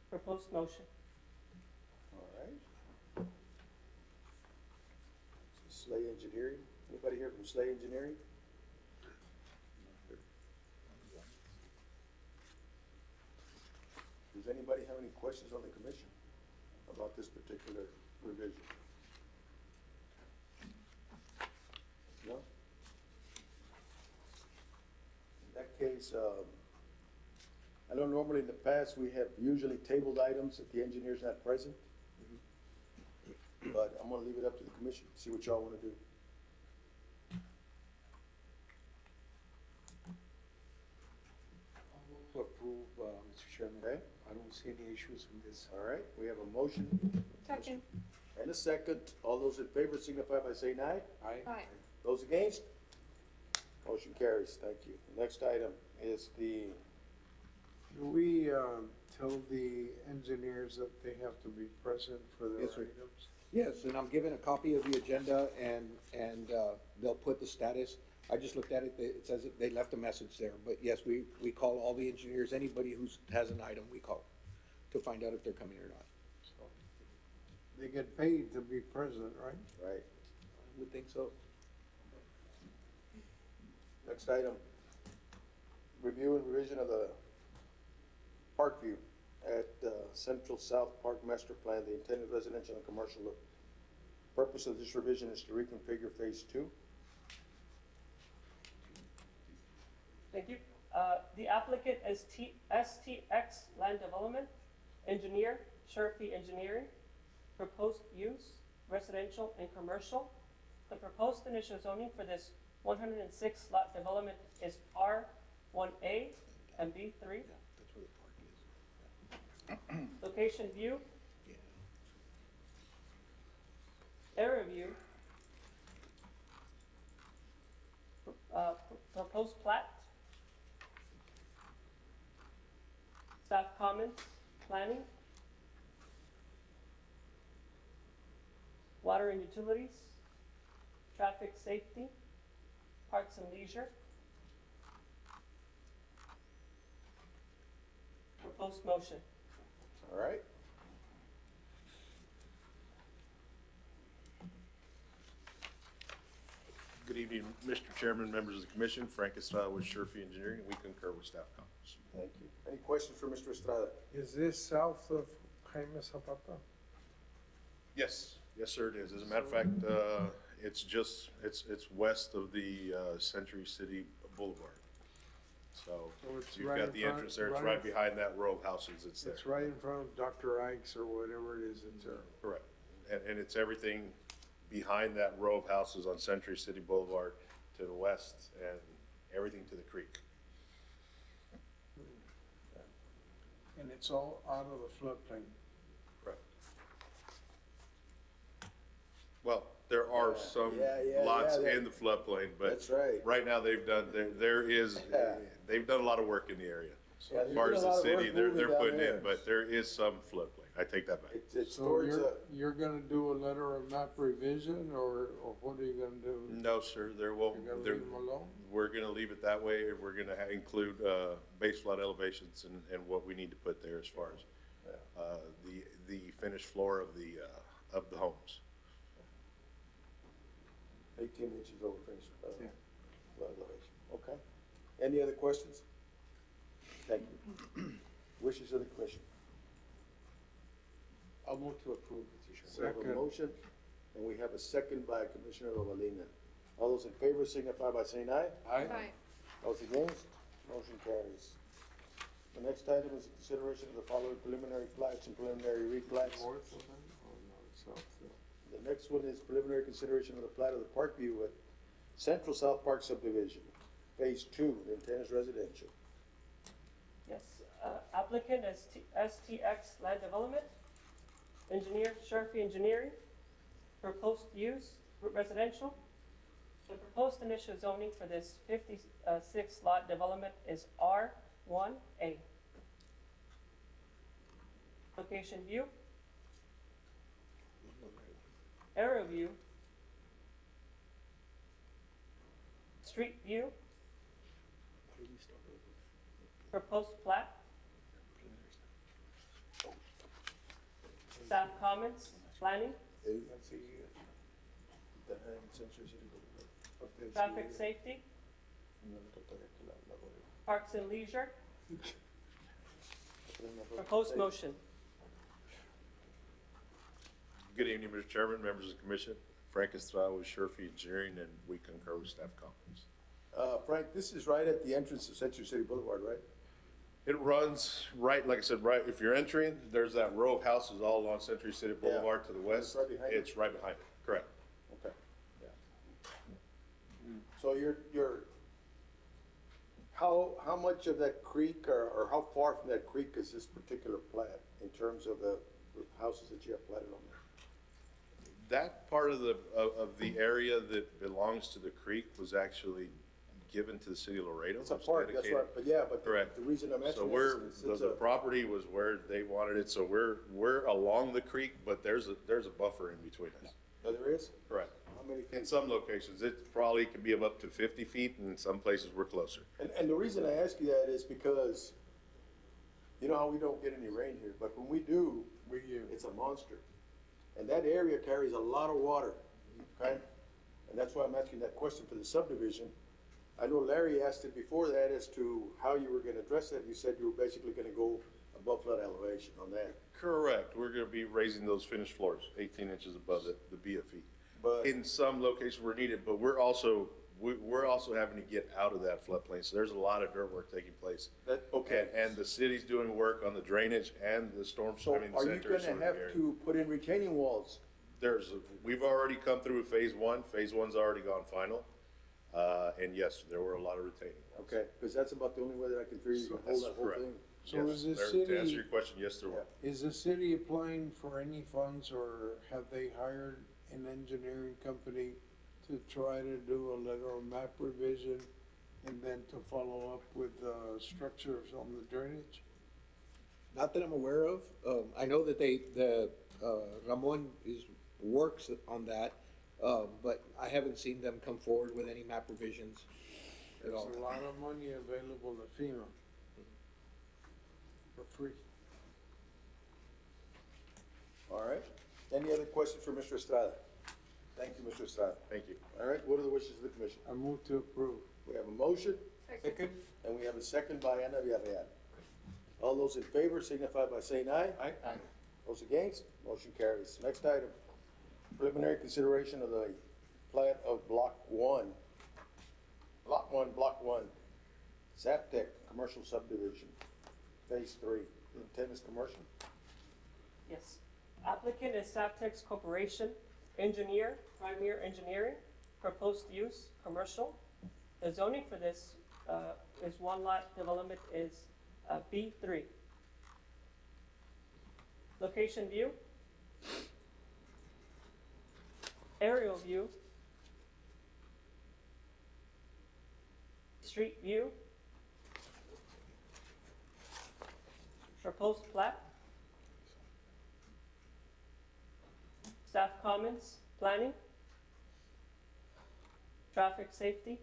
Speaker 15: proposed motion.
Speaker 1: All right. Slay Engineering. Anybody here from Slay Engineering? Does anybody have any questions on the commission about this particular revision? No? In that case, I know normally in the past, we have usually tabled items if the engineer's not present. But I'm gonna leave it up to the commission, see what y'all wanna do.
Speaker 9: To approve, Mr. Chairman.
Speaker 1: Okay.
Speaker 9: I don't see any issues in this.
Speaker 1: All right, we have a motion
Speaker 3: Second.
Speaker 1: and a second. All those in favor signify by saying aye.
Speaker 9: Aye.
Speaker 3: Aye.
Speaker 1: Those against? Motion carries, thank you. Next item is the,
Speaker 4: Do we, tell the engineers that they have to be present for their
Speaker 2: Yes, sir.
Speaker 4: items?
Speaker 2: Yes, and I'm given a copy of the agenda and they'll put the status. I just looked at it, it says that they left a message there, but yes, we call all the engineers, anybody who has an item, we call to find out if they're coming or not.
Speaker 4: So they get paid to be present, right?
Speaker 1: right,
Speaker 2: I would think so.
Speaker 1: next item. Review and revision of the Parkview at Central South Park Master Plan, the intended residential and commercial. Purpose of this revision is to reconfigure Phase 2.
Speaker 15: Thank you. The applicant is STX Land Development, engineer, Sherfy Engineering. Proposed use, residential and commercial. The proposed initial zoning for this 106 lot development is R1A and B3.
Speaker 2: That's where the park is.
Speaker 15: Location view, area view, proposed plat. Staff comments, planning. Water and utilities, traffic safety, parks and leisure. Proposed motion.
Speaker 1: All right.
Speaker 11: Good evening, Mr. Chairman, members of the commission. Frank Estrada with Sherfy Engineering, and we concur with staff comments.
Speaker 1: Thank you. Any questions for Mr. Estrada?
Speaker 4: Is this south of Jaime Zapata?
Speaker 11: Yes, yes, sir, it is. As a matter of fact, it's just, it's west of the Century City Boulevard. So
Speaker 4: it's
Speaker 11: you've
Speaker 4: right
Speaker 11: got
Speaker 4: in
Speaker 11: the
Speaker 4: front-
Speaker 11: entrance there. It's
Speaker 4: right-
Speaker 11: right behind that row of houses. It's there.
Speaker 4: It's right in front of Dr. Ike's or whatever it is that's there.
Speaker 11: Correct. And it's everything behind that row of houses on Century City Boulevard to the west and everything to the creek.
Speaker 4: And it's all out of the floodplain.
Speaker 11: Correct. Well, there are some
Speaker 1: yeah,
Speaker 11: lots
Speaker 1: yeah.
Speaker 11: in the floodplain, but
Speaker 1: That's right.
Speaker 11: right now they've done, they've done a lot of work in the area. So
Speaker 1: Yeah,
Speaker 11: as
Speaker 1: there's
Speaker 11: far
Speaker 1: been
Speaker 11: as
Speaker 1: a
Speaker 11: the
Speaker 1: lot of
Speaker 11: city,
Speaker 1: work
Speaker 11: they're
Speaker 1: moving down
Speaker 11: putting
Speaker 1: there.
Speaker 11: in, but there is some floodplain. I take that back.
Speaker 1: It's
Speaker 4: So
Speaker 1: towards,
Speaker 4: you're gonna do a letter of map revision or what are you gonna do?
Speaker 11: No, sir, there
Speaker 4: You're
Speaker 11: won't,
Speaker 4: gonna
Speaker 11: there,
Speaker 4: leave them alone?
Speaker 11: we're gonna leave it that way. We're gonna include, base flood elevations and what we need to put there as far as, the finished floor of the homes.
Speaker 1: 18 inches over finished, flood elevation. Okay. Any other questions? Thank you. Wishes of the commission.
Speaker 12: I'll move to approve, Mr. Chairman.
Speaker 1: We have a
Speaker 4: Second.
Speaker 1: motion, and we have a second by Commissioner Lovelina. All those in favor signify by saying aye.
Speaker 4: Aye.
Speaker 1: Those against, motion carries. The next item is consideration of the following preliminary plats and preliminary replats.
Speaker 4: North of them or south?
Speaker 1: The next one is preliminary consideration of the plat of the Parkview at Central South Park Subdivision, Phase 2, the intent is residential.
Speaker 15: Yes, applicant is STX Land Development. Engineer, Sherfy Engineering. Proposed use, residential. The proposed initial zoning for this 56 lot development is R1A. Location view. Aerial view. Street view. Proposed plat. Staff comments, planning, traffic safety, parks and leisure. Proposed motion.
Speaker 11: Good evening, Mr. Chairman, members of the commission. Frank Estrada with Sherfy Engineering, and we concur with staff comments.
Speaker 1: Frank, this is right at the entrance of Century City Boulevard, right?
Speaker 11: It runs right, like I said, right, if you're entering, there's that row of houses all along Century City Boulevard to the west.
Speaker 1: right behind it?
Speaker 11: It's right behind it, correct.
Speaker 1: Okay, yeah. So how much of that creek or how far from that creek is this particular plat in terms of the houses that you have platted on there?
Speaker 11: That part of the area that belongs to the creek was actually given to the city of Laredo.
Speaker 1: It's a
Speaker 11: It's
Speaker 1: park, that's
Speaker 11: dedicated.
Speaker 1: right, but
Speaker 11: Correct.
Speaker 1: the reason I'm
Speaker 11: So
Speaker 1: asking
Speaker 11: we're,
Speaker 1: this is
Speaker 11: the
Speaker 1: it's a,
Speaker 11: property was where they wanted it, so we're along the creek, but there's a buffer in between us.
Speaker 1: oh, there is?
Speaker 11: Correct.
Speaker 1: How many feet?
Speaker 11: In some locations, it probably can be of up to 50 feet, and in some places we're closer.
Speaker 1: And the reason I ask you that is because, you know how we don't get any rain here, but when we do, it's a monster. And that area carries a lot of water, okay? And that's why I'm asking that question for the subdivision. I know Larry asked it before that as to how you were gonna address that. You said you were basically gonna go above flood elevation on that.
Speaker 11: Correct. We're gonna be raising those finished floors 18 inches above the BFE.
Speaker 1: But
Speaker 11: In some locations where needed, but we're also having to get out of that floodplain, so there's a lot of dirt work taking place.
Speaker 1: okay.
Speaker 11: And the city's doing work on the drainage and the storm,
Speaker 1: So
Speaker 11: I mean, the
Speaker 1: are you
Speaker 11: sanitary
Speaker 1: gonna
Speaker 11: sewer
Speaker 1: have
Speaker 11: area.
Speaker 1: to put in retaining walls?
Speaker 11: We've already come through phase 1. Phase 1's already gone final. And yes, there were a lot of retaining walls.
Speaker 1: Okay, because that's about the only way that I can figure you can hold that whole
Speaker 11: Correct.
Speaker 1: thing.
Speaker 4: So
Speaker 11: Yes,
Speaker 4: is the
Speaker 11: there- To answer
Speaker 4: city,
Speaker 11: your question, yes, there were.
Speaker 4: is the city applying for any funds or have they hired an engineering company to try to do a little map revision and then to follow up with, structures on the drainage?
Speaker 2: Not that I'm aware of. I know that Ramon works on that, but I haven't seen them come forward with any map revisions at
Speaker 4: There's
Speaker 2: all.
Speaker 4: a lot of money available to FEMA for free.
Speaker 1: All right. Any other questions for Mr. Estrada? Thank you, Mr. Estrada.
Speaker 11: Thank you.
Speaker 1: All right, what are the wishes of the commission?
Speaker 4: I move to approve.
Speaker 1: We have a motion,
Speaker 4: Second?
Speaker 1: and we have a second by Ana Villarreal. All those in favor signify by saying aye.
Speaker 4: Aye.
Speaker 1: Those against, motion carries. Next item, preliminary consideration of the plat of Block 1, Zaptec Commercial Subdivision, Phase 3. The intent is commercial?
Speaker 15: Yes. Applicant is Saptex Corporation, engineer, Premier Engineering, proposed use, commercial. The zoning for this is one lot development is B3. Location view, aerial view, street view, proposed plat, staff comments, planning, traffic safety,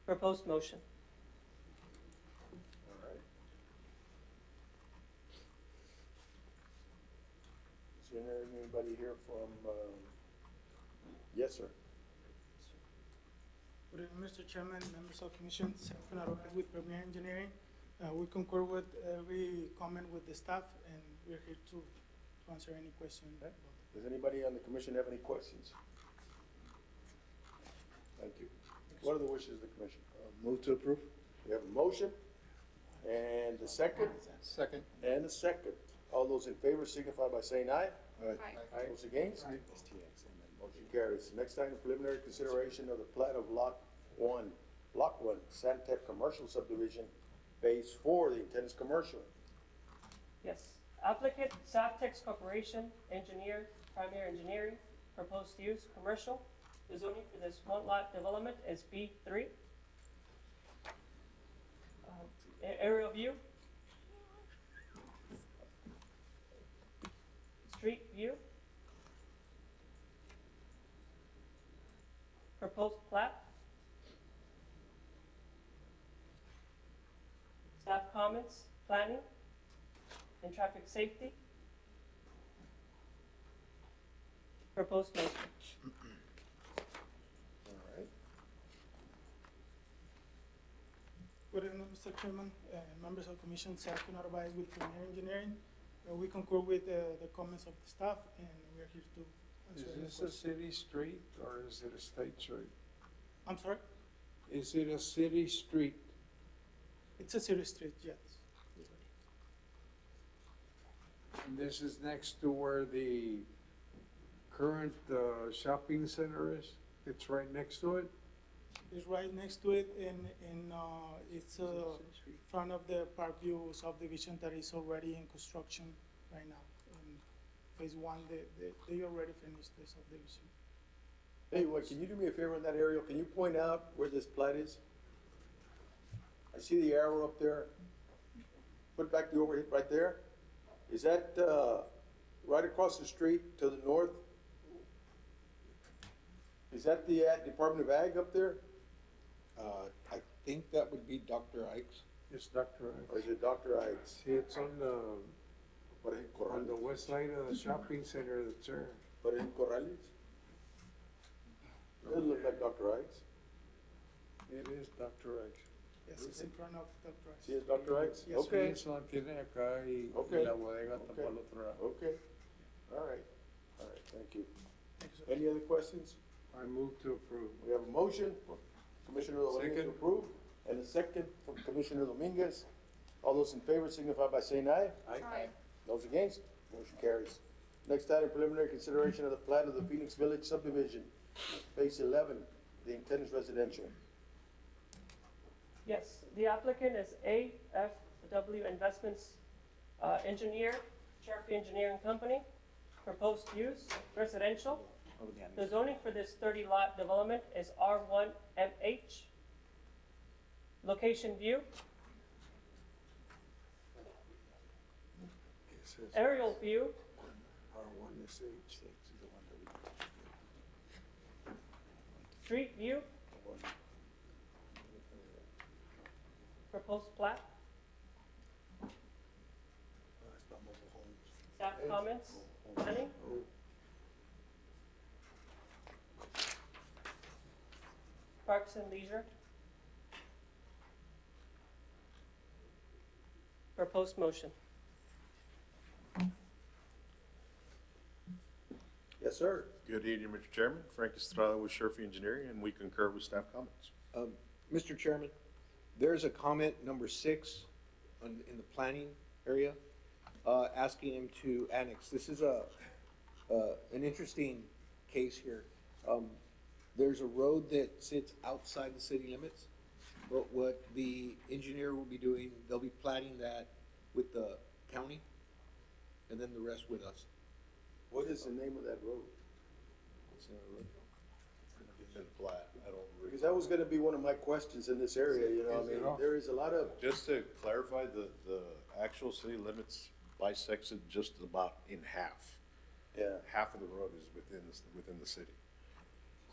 Speaker 15: proposed motion.
Speaker 1: All right. Is there anybody here from, yes, sir?
Speaker 17: Good evening, Mr. Chairman, members of commission, Stefan Arroyo with Premier Engineering. We concur with every comment with the staff, and we're here to answer any question.
Speaker 1: Does anybody on the commission have any questions? Thank you. What are the wishes of the commission?
Speaker 2: Move to approve.
Speaker 1: We have a motion, and a second,
Speaker 8: Second.
Speaker 1: and a second. All those in favor signify by saying aye.
Speaker 6: Aye.
Speaker 1: Those against? Motion carries. Next item, preliminary consideration of the plat of Block 1, Santec Commercial Subdivision, Phase 4. The intent is commercial.
Speaker 15: Yes. Applicant, Saptex Corporation, engineer, Premier Engineering, proposed use, commercial. The zoning for this one lot development is B3. Aerial view. Street view. Proposed plat. Staff comments, planning, and traffic safety. Proposed motion.
Speaker 1: All right.
Speaker 17: Good evening, Mr. Chairman, members of commission, Stefan Arroyo with Premier Engineering. We concur with the comments of the staff, and we're here to answer any
Speaker 4: Is this a
Speaker 17: questions.
Speaker 4: city street or is it a state street?
Speaker 17: I'm sorry?
Speaker 4: Is it a city street?
Speaker 17: It's a city street, yes.
Speaker 4: And this is next to where the current shopping center is? It's right next to it?
Speaker 17: It's right next to it, and it's front of the Parkview subdivision that is already in construction right now. In phase 1, they already finished the subdivision.
Speaker 1: Hey, what, can you do me a favor on that aerial? Can you point out where this plat is? I see the arrow up there. Put back the overhead right there. Is that, right across the street to the north? Is that the Department of Ag up there?
Speaker 2: I think that would be Dr. Ike's.
Speaker 4: It's Dr.
Speaker 1: Or is it Dr. Ike's?
Speaker 4: See, it's on the,
Speaker 1: Por ahí,
Speaker 4: on the
Speaker 1: Corrales.
Speaker 4: west side of the shopping center that's there.
Speaker 1: Por ahí, Corrales? Doesn't look like Dr. Ike's.
Speaker 4: It is Dr. X.
Speaker 17: Yes, it's in front of the price.
Speaker 1: See, it's Dr. Ike's?
Speaker 17: Yes, sir.
Speaker 1: Okay,
Speaker 4: Eso tiene acá y
Speaker 1: Okay.
Speaker 4: la bodega está
Speaker 1: Okay.
Speaker 4: para el otro lado.
Speaker 1: okay. All right, thank you.
Speaker 17: Thank you, sir.
Speaker 1: Any other questions?
Speaker 4: I move to approve.
Speaker 1: We have a motion from Commissioner Dominguez to
Speaker 4: Second.
Speaker 1: approve, and a second from Commissioner Dominguez. All those in favor signify by saying aye.
Speaker 6: Aye.
Speaker 1: Those against, motion carries. Next item, preliminary consideration of the plat of the Phoenix Village subdivision, phase 11. The intent is residential.
Speaker 15: Yes, the applicant is AFW Investments, engineer, Sharpie Engineering Company, proposed use, residential.
Speaker 12: Over the
Speaker 15: The
Speaker 12: annex.
Speaker 15: zoning for this 30-lot development is R1MH. Location view,
Speaker 4: It says
Speaker 15: aerial view,
Speaker 4: R1 is H.
Speaker 15: street view, proposed plat, staff comments, planning. Parks and leisure. Proposed motion.
Speaker 1: Yes, sir.
Speaker 11: Good evening, Mr. Chairman. Frank Estrada with Sherfy Engineering, and we concur with staff comments.
Speaker 2: Mr. Chairman, there's a comment number 6 in the planning area, asking him to annex. This is an interesting case here. There's a road that sits outside the city limits, but what the engineer will be doing, they'll be platting that with the county, and then the rest with us.
Speaker 1: What is the name of that road?
Speaker 2: What's the road?
Speaker 11: It's in plat, I don't read.
Speaker 1: Because that was gonna be one of my questions in this area, you know, I mean, there is a lot of,
Speaker 11: Just to clarify, the actual city limits bisects it just about in half.
Speaker 1: yeah.
Speaker 11: Half of the road is within the city.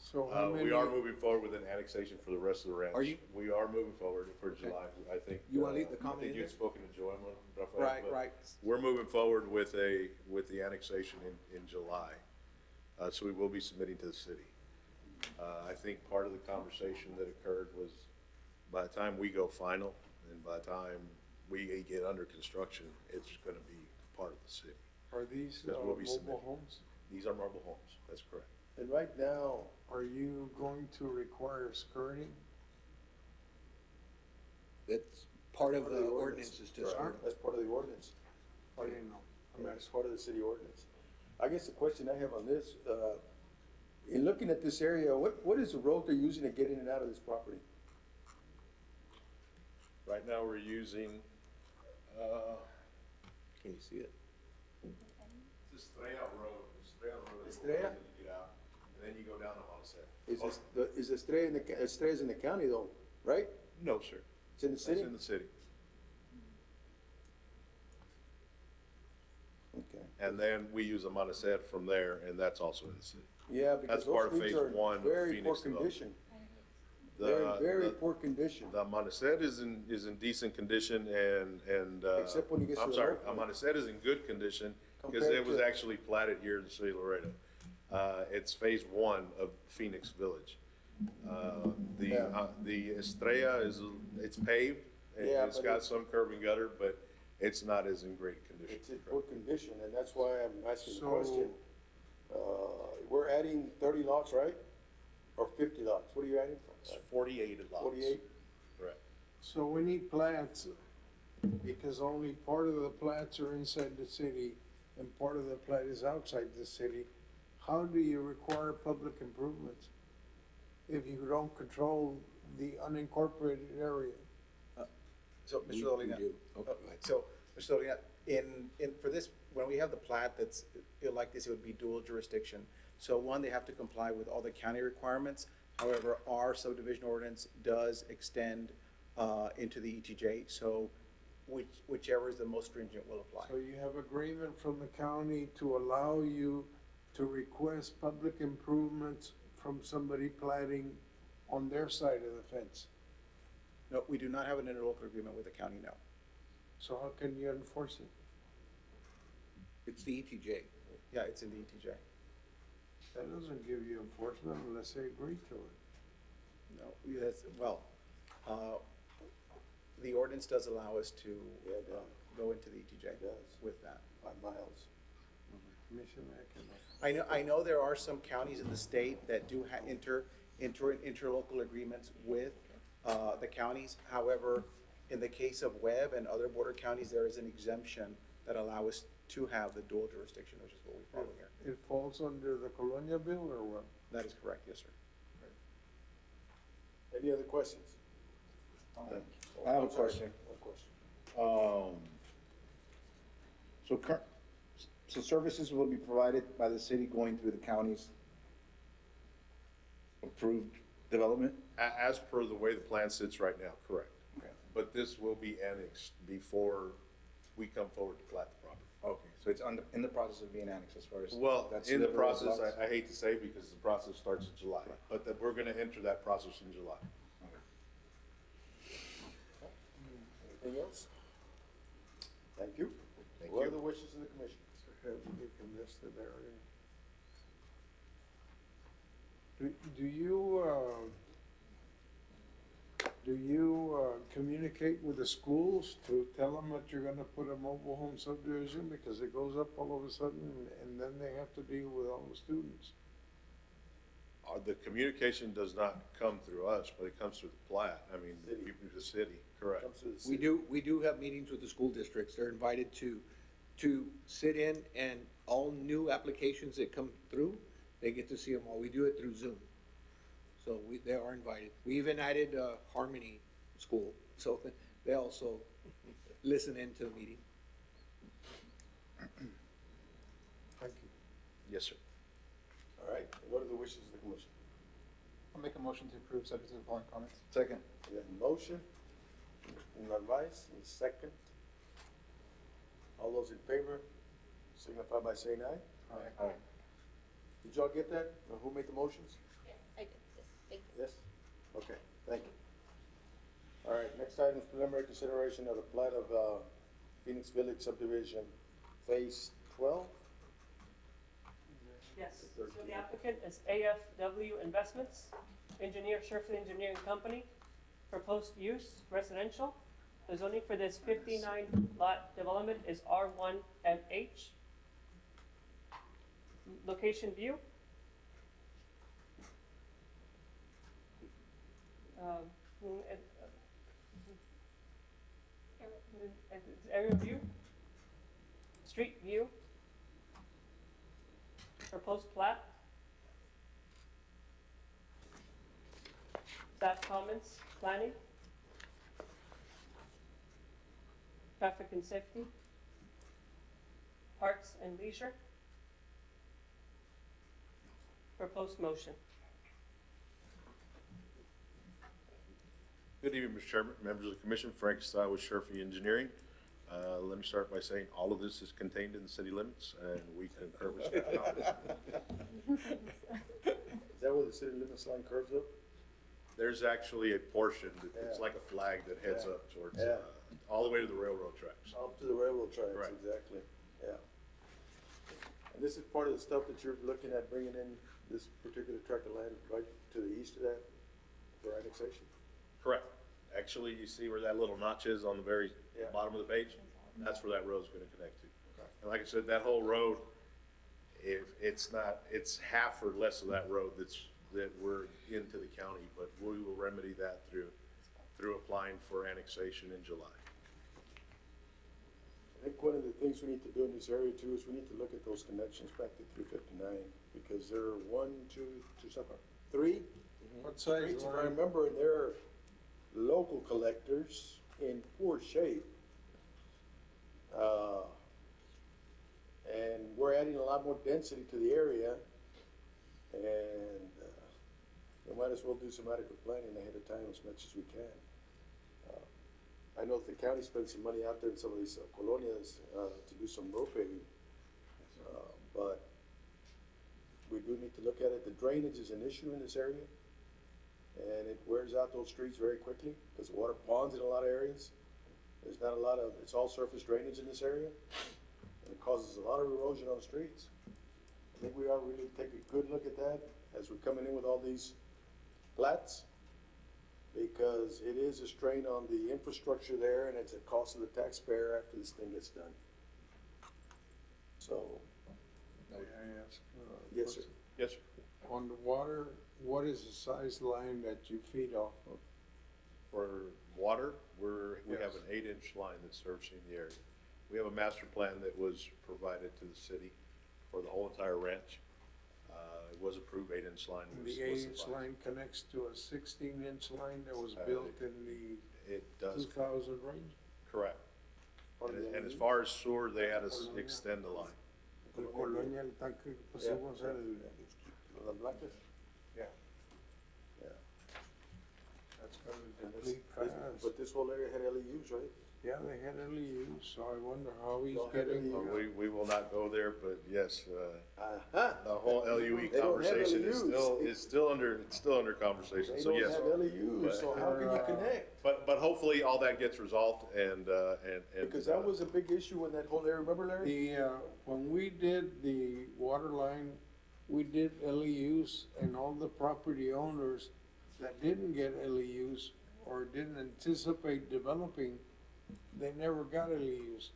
Speaker 4: So how many?
Speaker 11: We are moving forward with an annexation for the rest of the ranch.
Speaker 2: Are you?
Speaker 11: We are moving forward for July, I think.
Speaker 2: You wanna leave the comment
Speaker 11: I think
Speaker 2: in
Speaker 11: you had
Speaker 2: there?
Speaker 11: spoken to Joanne, Rafael.
Speaker 2: Right,
Speaker 11: but
Speaker 2: right.
Speaker 11: We're moving forward with the annexation in July. So we will be submitting to the city. I think part of the conversation that occurred was by the time we go final and by the time we get under construction, it's gonna be part of the city.
Speaker 4: Are these
Speaker 11: Because we'll be
Speaker 4: mobile
Speaker 11: submitting.
Speaker 4: homes?
Speaker 11: These are mobile homes, that's correct.
Speaker 1: And right now,
Speaker 4: Are you going to require skirting?
Speaker 2: That's part of the ordinance is to start.
Speaker 1: That's part of the ordinance.
Speaker 4: I didn't know.
Speaker 1: I mean, it's part of the city ordinance. I guess the question I have on this, in looking at this area, what is the road they're using to get in and out of this property?
Speaker 11: Right now, we're using,
Speaker 2: Can you see it?
Speaker 11: it's Estrella Road. Estrella Road.
Speaker 1: Estrella?
Speaker 11: You get out, and then you go down to Montecito.
Speaker 1: Is Estrella's in the county though, right?
Speaker 11: No, sir.
Speaker 1: It's in the city?
Speaker 11: That's in the city.
Speaker 1: Okay.
Speaker 11: And then we use a Montecito from there, and that's also in the city.
Speaker 1: Yeah, because
Speaker 11: That's part
Speaker 1: those
Speaker 11: of
Speaker 1: streets
Speaker 11: phase
Speaker 1: are
Speaker 11: one of
Speaker 1: very poor
Speaker 11: Phoenix development.
Speaker 1: condition. They're in very poor condition.
Speaker 11: The Montecito is in decent condition and,
Speaker 1: Except when you get to
Speaker 11: I'm
Speaker 1: the
Speaker 11: sorry,
Speaker 1: low point.
Speaker 11: Montecito is in good condition because
Speaker 1: Compared
Speaker 11: it was
Speaker 1: to-
Speaker 11: actually platted here in the city of Laredo. It's phase 1 of Phoenix Village. The Estrella it's paved, and
Speaker 1: Yeah,
Speaker 11: it's
Speaker 1: but
Speaker 11: got some curb and gutter, but it's not as in great condition.
Speaker 1: It's in poor condition, and that's why I'm asking the
Speaker 4: So-
Speaker 1: question. We're adding 30 lots, right? Or 50 lots? What are you adding?
Speaker 11: It's 48 lots.
Speaker 1: 48?
Speaker 11: Correct.
Speaker 4: So we need plats, because only part of the plats are inside the city and part of the plat is outside the city. How do you require public improvements if you don't control the unincorporated area?
Speaker 12: So,
Speaker 2: We
Speaker 12: Mr. Dolina,
Speaker 2: do. Okay, go ahead.
Speaker 12: so, Mr. Dolina, for this, when we have the plat that's, like this, it would be dual jurisdiction. So one, they have to comply with all the county requirements. However, our subdivision ordinance does extend, into the ETJ, so whichever is the most stringent will apply.
Speaker 4: So you have agreement from the county to allow you to request public improvements from somebody platting on their side of the fence?
Speaker 12: No, we do not have an interlocal agreement with the county, no.
Speaker 4: So how can you enforce it?
Speaker 2: It's the ETJ.
Speaker 12: Yeah, it's in the ETJ.
Speaker 4: That doesn't give you enforcement unless they agree to it.
Speaker 12: No, yes, well, the ordinance does allow us to
Speaker 1: Yeah, it does.
Speaker 12: go into the ETJ
Speaker 1: It does.
Speaker 12: with that.
Speaker 1: 5 miles.
Speaker 12: I know there are some counties in the state that do interlocal agreements with, the counties. However, in the case of Webb and other border counties, there is an exemption that allow us to have the dual jurisdiction, which is what we follow here.
Speaker 4: It falls under the Colonia bill or what?
Speaker 12: That is correct, yes, sir.
Speaker 1: Any other questions?
Speaker 8: I have a question.
Speaker 1: One question.
Speaker 8: So services will be provided by the city going through the counties
Speaker 2: approved development?
Speaker 11: As per the way the plan sits right now, correct. But this will be annexed before we come forward to plat the property.
Speaker 8: Okay, so it's in the process of being annexed as far as.
Speaker 11: Well,
Speaker 8: that
Speaker 11: in the
Speaker 8: sliver of
Speaker 11: process,
Speaker 8: lots?
Speaker 11: I hate to say because the process starts in July, but that we're gonna enter that process in July.
Speaker 1: Anything else? Thank you.
Speaker 11: Thank
Speaker 1: What are
Speaker 11: you.
Speaker 1: the wishes of the commission?
Speaker 4: Have we listed area? Do you communicate with the schools to tell them that you're gonna put a mobile home subdivision? Because it goes up all of a sudden and then they have to deal with all the students.
Speaker 11: The communication does not come through us, but it comes through the plat. I mean, the city, correct.
Speaker 1: Comes to the
Speaker 2: We
Speaker 1: city.
Speaker 2: we do have meetings with the school districts. They're invited to sit in, and all new applications that come through, they get to see them all. We do it through Zoom. So they are invited. We even added, Harmony School, so they also listen into the meeting.
Speaker 4: Thank you.
Speaker 11: Yes, sir.
Speaker 1: All right, what are the wishes of the commission?
Speaker 8: I'll make a motion to approve subject to the following comments.
Speaker 2: Second.
Speaker 1: We have a motion, and advice, and a second. All those in favor signify by saying aye.
Speaker 8: Aye.
Speaker 1: Did y'all get that? Or who made the motions?
Speaker 6: Yes, I did this. Thank you.
Speaker 1: Yes? Okay, thank you. All right, next item is preliminary consideration of the plat of, Phoenix Village subdivision, phase 12.
Speaker 15: Yes, so the applicant is AFW Investments, engineer, Sherford Engineering Company, proposed use residential. The zoning for this 59 lot development is R1MH. Location view. Area view. Street view. Proposed plat. Staff comments, planning. Traffic and safety. Parks and leisure. Proposed motion.
Speaker 11: Good evening, Mr. Chairman, members of the commission. Frank Estrada with Sherfy Engineering. Let me start by saying all of this is contained in the city limits, and we concur with staff comments.
Speaker 1: Is that where the city limits line curves up?
Speaker 11: There's actually a portion, it's
Speaker 1: Yeah.
Speaker 11: like a flag that heads
Speaker 1: Yeah.
Speaker 11: up towards,
Speaker 1: Yeah.
Speaker 11: all the way to the railroad tracks.
Speaker 1: Up to the railroad tracks,
Speaker 11: Right.
Speaker 1: exactly, yeah. And this is part of the stuff that you're looking at bringing in this particular tract of land right to the east of that for annexation?
Speaker 11: Correct. Actually, you see where that little notch is on the very
Speaker 1: Yeah.
Speaker 11: bottom of the page? That's where that road's gonna connect to. And like I said, that whole road, if it's not, it's half or less of that road that we're into the county, but we will remedy that through applying for annexation in July.
Speaker 1: I think one of the things we need to do in this area too is we need to look at those connections back to 359, because there are three.
Speaker 4: What size
Speaker 1: Streets, if I
Speaker 4: line?
Speaker 1: remember, and they're local collectors in poor shape. And we're adding a lot more density to the area, and, we might as well do some adequate planning ahead of time as much as we can. I know the county spends some money out there in some of these colonias, to do some road paving. But we do need to look at it. The drainage is an issue in this area, and it wears out those streets very quickly, because the water ponds in a lot of areas. There's not a lot of, it's all surface drainage in this area, and it causes a lot of erosion on the streets. I think we ought to really take a good look at that as we're coming in with all these plats, because it is a strain on the infrastructure there, and it's a cost of the taxpayer after this thing gets done. So,
Speaker 4: May I ask?
Speaker 1: yes, sir.
Speaker 11: Yes, sir.
Speaker 4: On the water, what is the size line that you feed off of?
Speaker 11: For water, we have
Speaker 4: Yes.
Speaker 11: an 8-inch line that's servicing the area. We have a master plan that was provided to the city for the whole entire ranch. It was approved 8-inch line.
Speaker 4: And
Speaker 11: was
Speaker 4: the 8-inch
Speaker 11: supplied.
Speaker 4: line connects to a 16-inch line that was
Speaker 11: Uh,
Speaker 4: built in the
Speaker 11: It does,
Speaker 4: 2000 range?
Speaker 11: correct.
Speaker 1: Part of the
Speaker 11: And as far as sewer, they had us extend the line.
Speaker 4: El Colonia, el tanque que pusimos,
Speaker 1: Las blancas?
Speaker 4: yeah. complete fast.
Speaker 1: But this whole area had LEUs, right?
Speaker 4: Yeah, they had LEUs, so I wonder how he's
Speaker 1: Don't have
Speaker 4: getting.
Speaker 1: LEUs.
Speaker 11: We will not go there, but yes,
Speaker 1: Uh-huh.
Speaker 11: the whole LUE
Speaker 1: They don't have
Speaker 11: conversation
Speaker 1: LEUs.
Speaker 11: is still under conversation,
Speaker 1: They
Speaker 11: so
Speaker 1: don't
Speaker 11: yes.
Speaker 1: have LEUs, so how can you connect?
Speaker 11: But hopefully all that gets resolved and.
Speaker 1: Because that was a big issue in that whole area, remember Larry?
Speaker 4: When we did the water line, we did LEUs, and all the property owners that didn't get LEUs or didn't anticipate developing, they never got LEUs.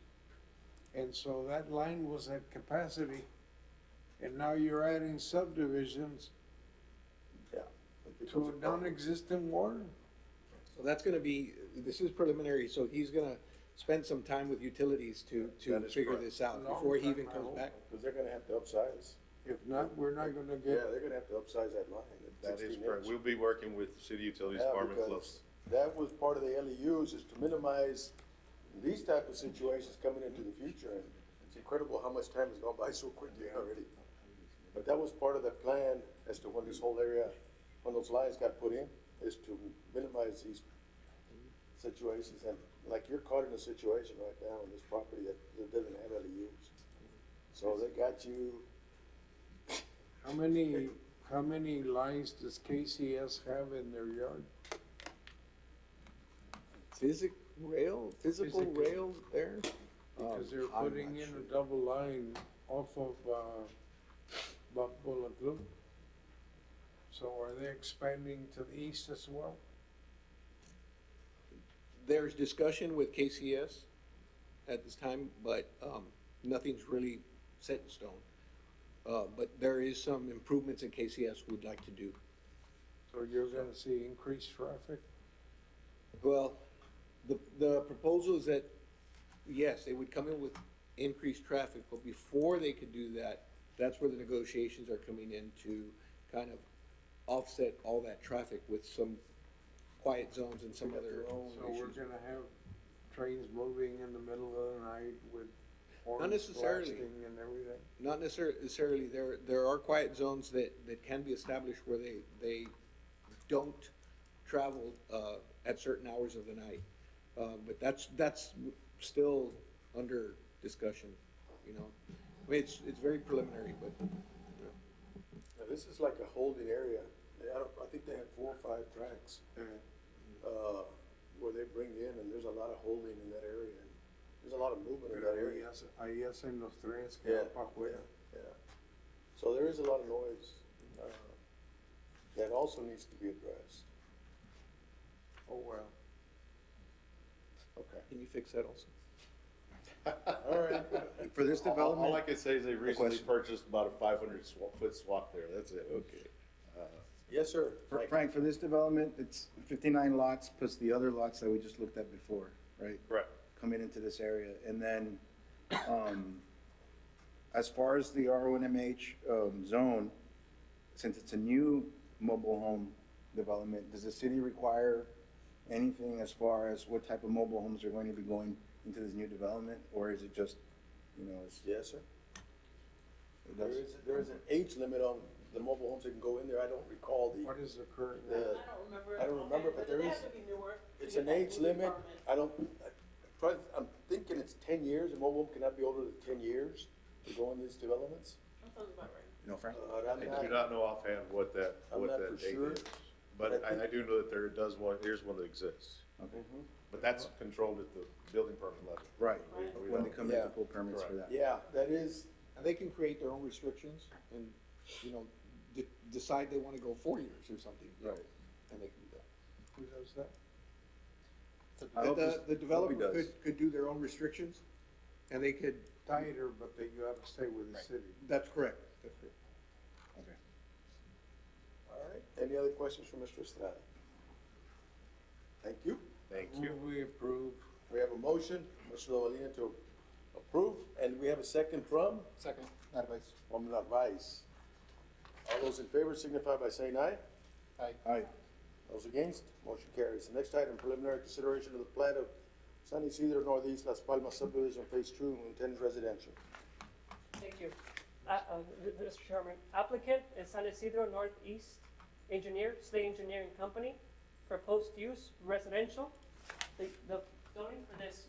Speaker 4: And so that line was at capacity, and now you're adding subdivisions to a non-existent water.
Speaker 2: So that's gonna be, this is preliminary, so he's gonna spend some time with utilities to
Speaker 11: That is
Speaker 2: figure
Speaker 11: correct.
Speaker 2: this out
Speaker 4: Long
Speaker 2: before he
Speaker 4: time,
Speaker 2: even
Speaker 4: I
Speaker 2: comes
Speaker 4: hope.
Speaker 2: back.
Speaker 1: Because they're gonna have to upsize.
Speaker 4: If not, we're not gonna get.
Speaker 1: Yeah, they're gonna have to upsize that line at
Speaker 11: That is
Speaker 1: 16
Speaker 11: correct.
Speaker 1: inch.
Speaker 11: We'll be working with the city utilities
Speaker 1: Yeah,
Speaker 11: department
Speaker 1: because
Speaker 11: close.
Speaker 1: that was part of the LEUs, is to minimize these type of situations coming into the future. And it's incredible how much time has gone by so quickly already. But that was part of the plan as to when this whole area, when those lines got put in, is to minimize these situations. And like you're caught in a situation right now on this property that doesn't have LEUs. So they got you.
Speaker 4: How many lines does KCS have in their yard?
Speaker 2: Physical rail there?
Speaker 4: Because they're
Speaker 2: I'm
Speaker 4: putting
Speaker 2: not
Speaker 4: in
Speaker 2: sure.
Speaker 4: a double line off of, Bullet. So are they expanding to the east as well?
Speaker 2: There's discussion with KCS at this time, but, nothing's really set in stone. But there is some improvements in KCS would like to do.
Speaker 4: So you're gonna see increased traffic?
Speaker 2: Well, the proposal is that, yes, they would come in with increased traffic, but before they could do that, that's where the negotiations are coming in to kind of offset all that traffic with some quiet zones and some other
Speaker 4: So we're
Speaker 2: issues.
Speaker 4: gonna have trains moving in the middle of the night with
Speaker 2: Not
Speaker 4: horns
Speaker 2: necessarily.
Speaker 4: blasting and everything?
Speaker 2: Not necessarily, there are quiet zones that can be established where they don't travel, at certain hours of the night. But that's still under discussion, you know? I mean, it's very preliminary, but,
Speaker 1: Now, this is like a holding area. I think they have 4 or 5 tracks, where they bring in, and there's a lot of holding in that area. And there's a lot of movement in that area.
Speaker 4: Ahí hacen los trenes que
Speaker 1: Yeah,
Speaker 4: van pa' afuera.
Speaker 1: yeah. So there is a lot of noise, that also needs to be addressed.
Speaker 4: Oh, well.
Speaker 1: Okay.
Speaker 2: can you fix that also?
Speaker 1: All right.
Speaker 8: For this
Speaker 11: All
Speaker 8: development.
Speaker 11: I can say is they recently
Speaker 8: question.
Speaker 11: purchased about a 500-foot swap there, that's it.
Speaker 2: Okay.
Speaker 1: Yes, sir. Mike.
Speaker 8: Frank, for this development, it's 59 lots plus the other lots that we just looked at before, right?
Speaker 11: Correct.
Speaker 8: Coming into this area. And then, as far as the R1MH, zone, since it's a new mobile home development, does the city require anything as far as what type of mobile homes are going to be going into this new development? Or is it just, it's?
Speaker 1: Yes, sir.
Speaker 8: it
Speaker 1: There
Speaker 8: does-
Speaker 1: is an age limit on the mobile homes that can go in there. I don't recall
Speaker 4: What is the current?
Speaker 1: I don't remember, but there is, it's an age limit. I'm thinking it's 10 years. A mobile home cannot be older than 10 years to go in these developments.
Speaker 8: You know, Frank?
Speaker 11: I do not know offhand what that
Speaker 1: I'm not for
Speaker 11: date
Speaker 1: sure.
Speaker 11: is. But I do know that there's one that exists.
Speaker 8: Okay.
Speaker 11: But that's controlled at the building permit level.
Speaker 8: Right,
Speaker 11: We
Speaker 8: when they
Speaker 11: don't-
Speaker 8: come in
Speaker 1: Yeah.
Speaker 8: to pull permits for that.
Speaker 1: Yeah, that is,
Speaker 2: And they can create their own restrictions and, decide they wanna go 4 years or something.
Speaker 8: Right.
Speaker 2: And they can do that.
Speaker 4: Who does that?
Speaker 8: I hope this-
Speaker 2: The developer
Speaker 8: hope he does.
Speaker 2: could do their own restrictions, and they could,
Speaker 4: Tighter, but that you have to stay with the
Speaker 2: Right.
Speaker 4: city.
Speaker 2: that's correct, that's correct.
Speaker 8: Okay.
Speaker 1: all right. Any other questions for Mr. Estrada? Thank you.
Speaker 11: Thank you.
Speaker 4: Move we approve.
Speaker 1: We have a motion, Mr. Lovelina, to approve, and we have a second from
Speaker 2: Second.
Speaker 8: Advice.
Speaker 1: Narvaez. All those in favor signify by saying aye.
Speaker 8: Aye.
Speaker 1: Those against, motion carries. The next item, preliminary consideration of the plat of San Isidro Northeast Las Palmas Subdivision Phase 2, intended residential.
Speaker 15: Thank you. Mr. Chairman, applicant is San Isidro Northeast Engineer, State Engineering Company. proposed use residential. The zoning for this,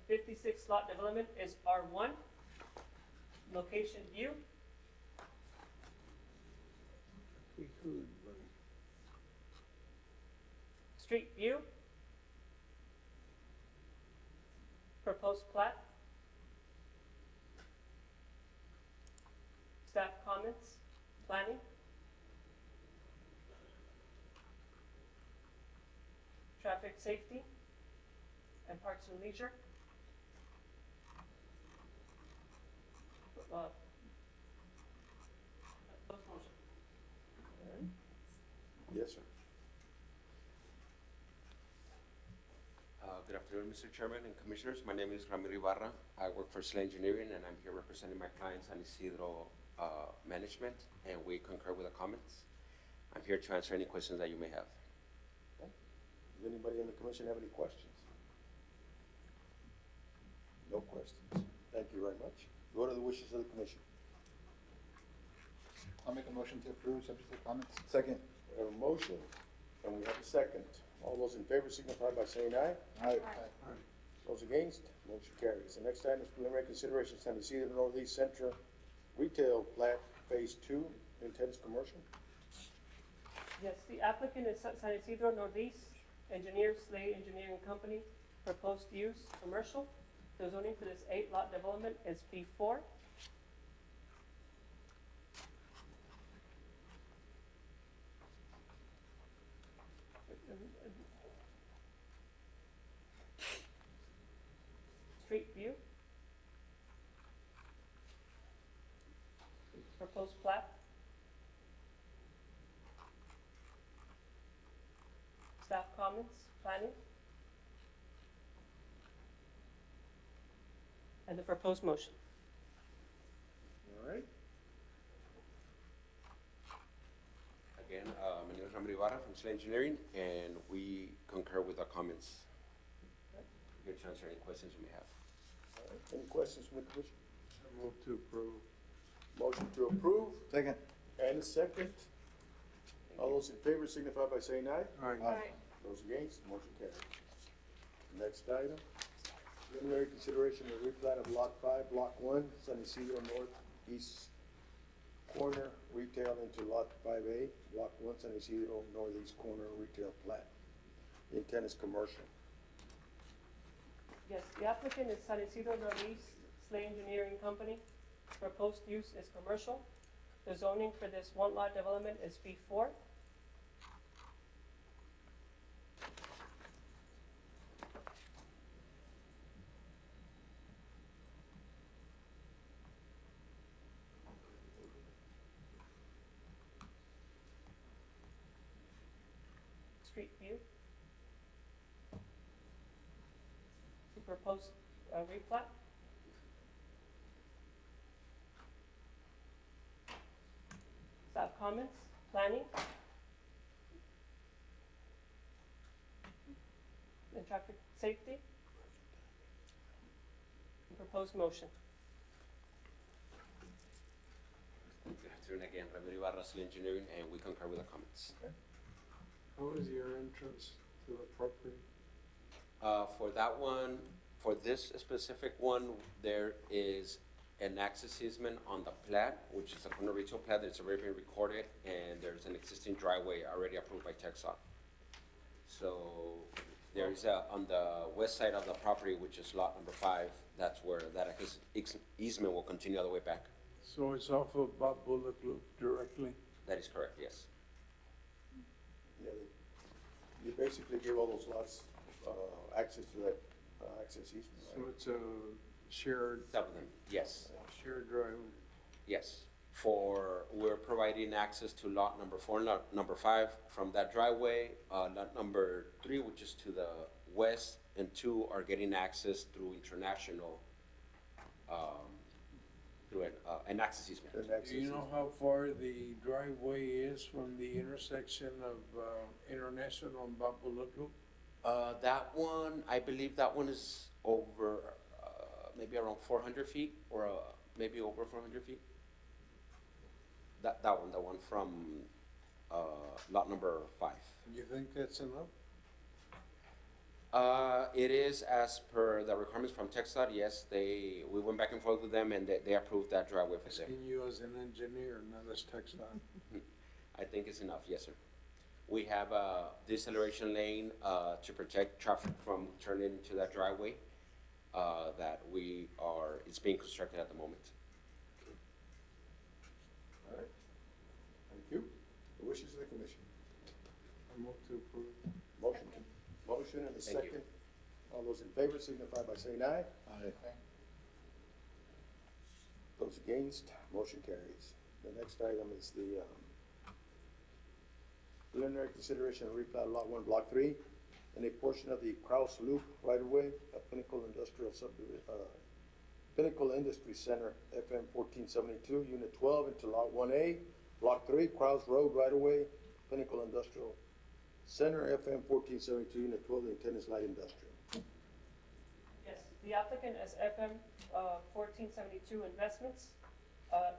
Speaker 15: 56 lot development is R1. Location view,
Speaker 4: We could, but
Speaker 15: street view. Proposed plat. Staff comments, planning. Traffic safety and parks and leisure. Proposed motion.
Speaker 1: Yes, sir.
Speaker 18: Good afternoon, Mr. Chairman and Commissioners. My name is Ramiro Ibarra. I work for Slay Engineering, and I'm here representing my client, San Isidro Management, and we concur with the comments. I'm here to answer any questions that you may have.
Speaker 1: Okay. Does anybody in the commission have any questions? No questions. Thank you very much. Go to the wishes of the commission.
Speaker 12: I'll make a motion to approve, subject to comments.
Speaker 8: Second.
Speaker 1: We have a motion, and we have a second. All those in favor signify by saying aye.
Speaker 8: Aye.
Speaker 1: Those against, motion carries. The next item is preliminary consideration, San Isidro Northeast Central Retail Plat Phase 2, intense commercial.
Speaker 15: Yes, the applicant is San Isidro Northeast Engineer Slay Engineering Company, proposed use commercial. The zoning for this 8-lot development is B4. Street view. Proposed plat. Staff comments, planning. And the proposed motion.
Speaker 1: All right.
Speaker 18: Again, my name is Ramiro Ibarra from Slay Engineering, and we concur with the comments. Here to answer any questions you may have.
Speaker 1: All right. Any questions from the commission?
Speaker 4: I move to approve.
Speaker 1: Motion to approve,
Speaker 8: Second.
Speaker 1: and a second. All those in favor signify by saying aye.
Speaker 4: Aye.
Speaker 1: Those against, motion carries. Next item, preliminary consideration of replat of Lot 5, Block 1, San Isidro Northeast Corner Retail into Lot 5A, Block 1, San Isidro Northeast Corner Retail Plat. The intent is commercial.
Speaker 15: Yes, the applicant is San Isidro Northeast Slay Engineering Company. Proposed use is commercial. The zoning for this 1-lot development is B4. Street view. The proposed replat. Staff comments, planning. And traffic safety. And proposed motion.
Speaker 18: Good afternoon again, Ramiro Ibarra, Slay Engineering, and we concur with the comments.
Speaker 4: How is your entrance to the property?
Speaker 18: For that one, for this specific one, there is an access easement on the plat, which is a corner retail plat that's already been recorded, and there's an existing driveway already approved by TechSOC. So there's on the west side of the property, which is lot number 5, that's where that easement will continue all the way back.
Speaker 4: So it's off of Bob Bullock Loop directly?
Speaker 18: That is correct, yes.
Speaker 1: Yeah, you basically give all those lots, access to that, access easement,
Speaker 4: So
Speaker 1: right?
Speaker 4: it's a shared,
Speaker 18: Some of them, yes,
Speaker 4: shared driveway?
Speaker 18: yes. We're providing access to lot number 4 and lot number 5 from that driveway. Lot number 3, which is to the west, and 2 are getting access through international, through an access easement.
Speaker 1: An access
Speaker 4: Do you know
Speaker 1: easement.
Speaker 4: how far the driveway is from the intersection of International and Bob Bullock Loop?
Speaker 18: That one, I believe that one is over, maybe around 400 feet, or maybe over 400 feet. That one, the one from lot number 5.
Speaker 4: You think that's enough?
Speaker 18: It is as per the requirements from TxDOT, yes, we went back and forth with them and they approved that driveway for them.
Speaker 4: Asking you as an engineer, not as TxDOT.
Speaker 18: I think it's enough, yes, sir. We have a deceleration lane, to protect traffic from turning into that driveway, it's being constructed at the moment.
Speaker 1: All right. Thank you. The wishes of the commission.
Speaker 4: I move to approve.
Speaker 1: Motion and a
Speaker 18: Thank you.
Speaker 1: second. All those in favor signify by saying aye.
Speaker 8: Aye.
Speaker 1: Those against, motion carries. The next item is the, preliminary consideration of replat lot 1, block 3, in a portion of the Kraus Loop right-of-way of Pinnacle Pinnacle Industry Center, FM 1472, Unit 12, into lot 1A, block 3, Kraus Road right-of-way, Pinnacle Industrial Center, FM 1472, Unit 12, the intent is light industrial.
Speaker 15: Yes, the applicant is FM 1472 Investments,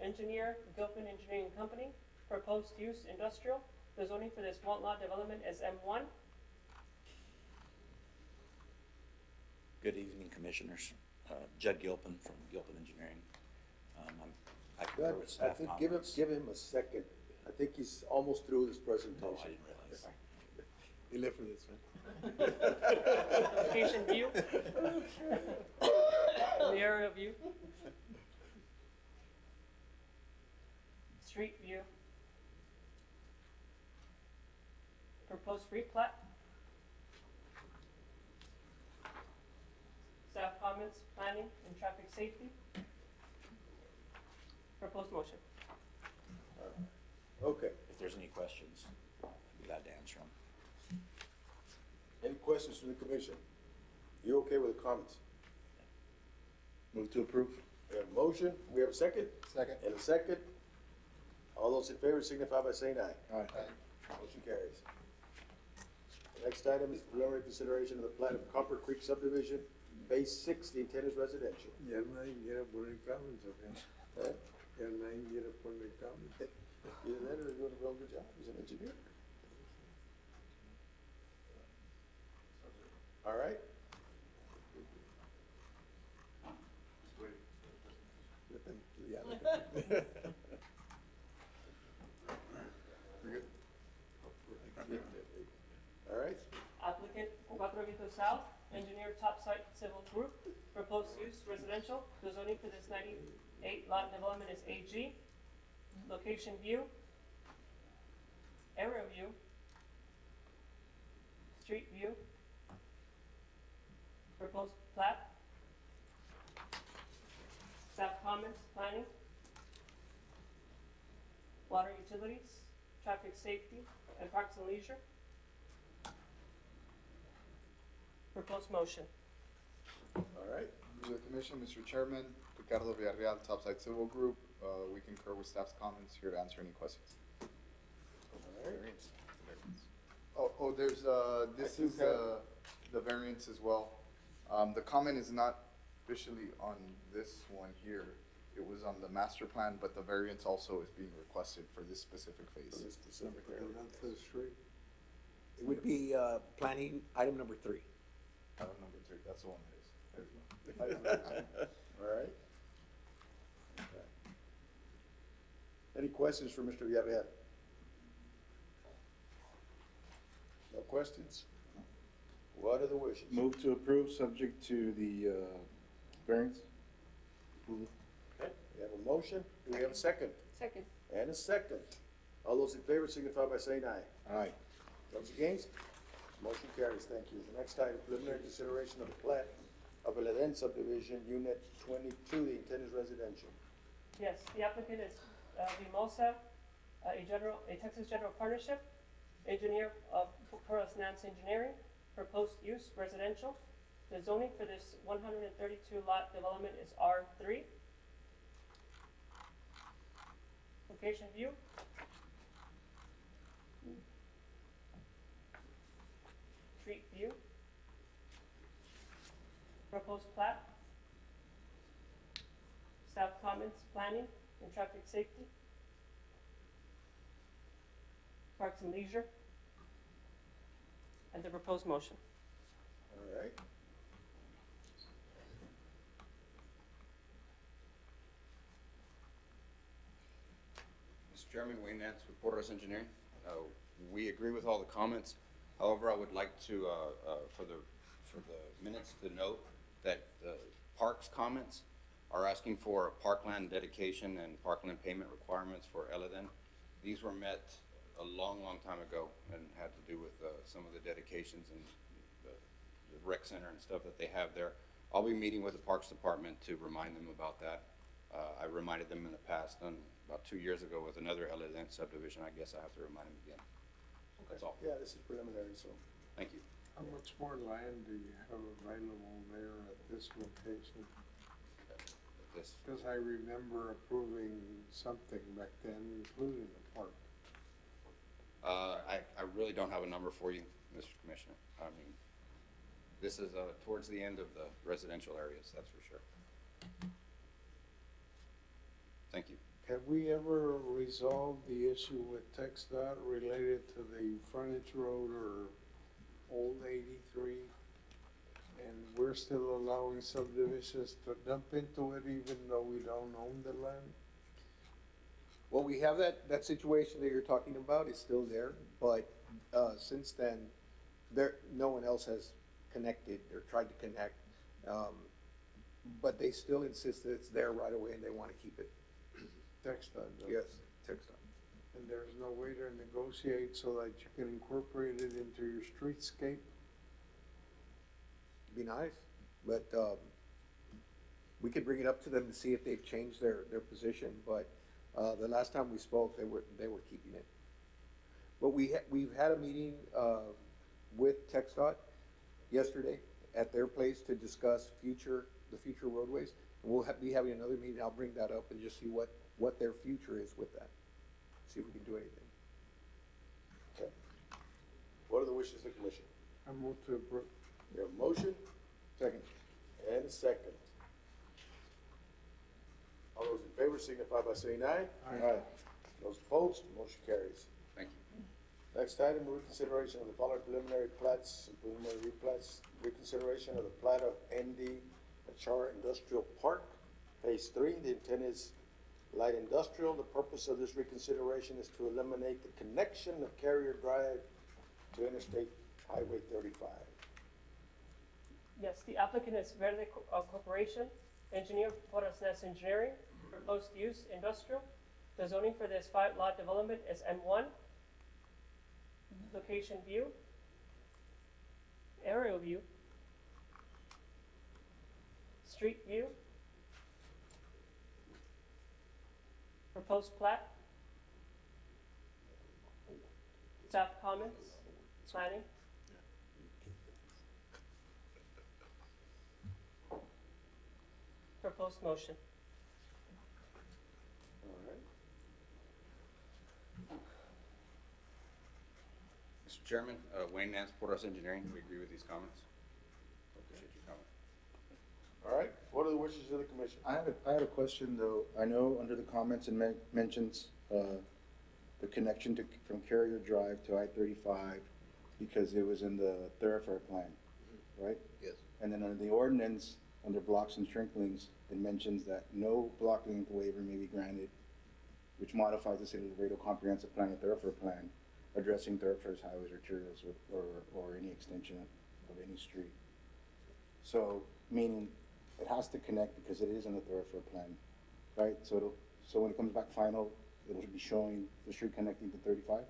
Speaker 15: engineer, Gilpin Engineering Company, proposed use industrial. The zoning for this one lot development is M1.
Speaker 19: Good evening, Commissioners. Judd Gilpin from Gilpin Engineering. I concur with
Speaker 1: I
Speaker 19: staff
Speaker 1: think
Speaker 19: comments.
Speaker 1: give him a second. I think he's almost through his presentation.
Speaker 19: Oh, I didn't realize.
Speaker 2: You live for this, man.
Speaker 15: Location view. The area view. Street view. Proposed replat. Staff comments, planning, and traffic safety. Proposed motion.
Speaker 1: Okay.
Speaker 19: If there's any questions, I'd be glad to answer them.
Speaker 1: Any questions from the commission? You okay with the comments?
Speaker 8: Move to approve.
Speaker 1: We have a motion, we have a second?
Speaker 8: Second.
Speaker 1: And a second. All those in favor signify by saying aye.
Speaker 8: Aye.
Speaker 1: Motion carries. The next item is preliminary consideration of the plat of Copper Creek Subdivision, Phase 6, the intent is residential.
Speaker 4: Ya nadie quiere poner comments, okay?
Speaker 1: Eh?
Speaker 4: Ya nadie quiere poner comments.
Speaker 1: Either that or he's doing a real good job, he's an engineer. All right. All right.
Speaker 15: Applicant, Cuatro Vientos South, engineer Topside Civil Group, proposed use residential. The zoning for this 98 lot development is AG. Location view, area view, street view, proposed plat, staff comments, planning, water utilities, traffic safety, and parks and leisure. Proposed motion.
Speaker 1: All right.
Speaker 16: To the commission, Mr. Chairman, Ricardo Villarreal, Topside Civil Group. We concur with staff's comments, here to answer any questions.
Speaker 1: All right.
Speaker 16: There's, this is, the variance as well. The comment is not officially on this one here. It was on the master plan, but the variance also is being requested for this specific phase.
Speaker 1: For this specific
Speaker 4: The
Speaker 1: area.
Speaker 4: length of the street.
Speaker 2: It would be, planning item number 3.
Speaker 16: Item number 3, that's the one that is.
Speaker 1: All right. Okay. Any questions for Mr. Villarreal? No questions? What are the wishes?
Speaker 8: Move to approve, subject to the variance.
Speaker 1: Okay, we have a motion. Do we have a second?
Speaker 6: Second.
Speaker 1: And a second. All those in favor signify by saying aye.
Speaker 8: Aye.
Speaker 1: Those against? Motion carries. Thank you. The next item, preliminary consideration of the plat of El Eden Subdivision, Unit 22. The intent is residential.
Speaker 15: Yes, the applicant is Vimosa, a Texas General Partnership, engineer of Porras Nance Engineering, proposed use residential. The zoning for this 132 lot development is R3. Location view. Street view. Proposed plat. Staff comments, planning, and traffic safety. Parks and Leisure. And the proposed motion.
Speaker 1: All right.
Speaker 10: Mr. Chairman, Wayne Nance with Porterhouse Engineering. We agree with all the comments. However, I would like to, for the minutes to note that the Parks comments are asking for parkland dedication and parkland payment requirements for Eladen. These were met a long, long time ago and had to do with some of the dedications and the rec center and stuff that they have there. I'll be meeting with the Parks Department to remind them about that. I reminded them in the past, about 2 years ago with another Eladen subdivision. I guess I have to remind them again. That's all.
Speaker 1: Yeah, this is preliminary, so.
Speaker 10: Thank you.
Speaker 4: How much more land do you have available there at this location?
Speaker 10: This,
Speaker 4: Because I remember approving something back then, including the park.
Speaker 10: I really don't have a number for you, Mr. Commissioner. I mean, this is towards the end of the residential areas, that's for sure. Thank you.
Speaker 4: Have we ever resolved the issue with TxDOT related to the frontage road or Old 83? And we're still allowing subdivisions to dump into it even though we don't own the land?
Speaker 2: Well, we have that situation that you're talking about is still there, but, since then, no one else has connected or tried to connect. But they still insist that it's there right away and they want to keep it.
Speaker 4: TxDOT does.
Speaker 2: Yes, TxDOT.
Speaker 4: And there's no way to negotiate so that you can incorporate it into your streetscape?
Speaker 2: Be nice, but, we could bring it up to them to see if they've changed their position, but, the last time we spoke, they were keeping it. But we've had a meeting, with TxDOT yesterday at their place to discuss the future roadways. And we'll be having another meeting. I'll bring that up and just see what their future is with that. See if we can do anything.
Speaker 1: Okay. What are the wishes of the commission?
Speaker 4: I move to approve.
Speaker 1: We have a motion?
Speaker 2: Second.
Speaker 1: And a second. All those in favor signify by saying aye.
Speaker 4: Aye.
Speaker 1: Those opposed, motion carries.
Speaker 10: Thank you.
Speaker 1: Next item, reconsideration of the following preliminary plats and preliminary replats. Reconsideration of the plat of ND Achara Industrial Park, Phase 3. The intent is light industrial. The purpose of this reconsideration is to eliminate the connection of Carrier Drive to Interstate Highway 35.
Speaker 15: Yes, the applicant is Verde Corporation, engineer Porras Engineering, proposed use industrial. The zoning for this 5-lot development is M1. Location view, aerial view, street view, proposed plat, staff comments, planning. Proposed motion.
Speaker 1: All right.
Speaker 10: Mr. Chairman, Wayne Nance, Porterhouse Engineering, we agree with these comments. Appreciate your comment.
Speaker 1: All right. What are the wishes of the commission?
Speaker 8: I had a question though. I know under the comments it mentions, the connection from Carrier Drive to I-35 because it was in the thoroughfare plan, right?
Speaker 2: Yes.
Speaker 8: And then under the ordinance, under blocks and shrinklings, it mentions that no block length waiver may be granted, which modifies the City of Laredo Comprehensive Plan and Thoroughfare Plan, addressing thoroughfares, highways, arterials, or any extension of any street. So, meaning it has to connect because it is in the thoroughfare plan, right? So when it comes back final, it'll be showing the street connecting to 35?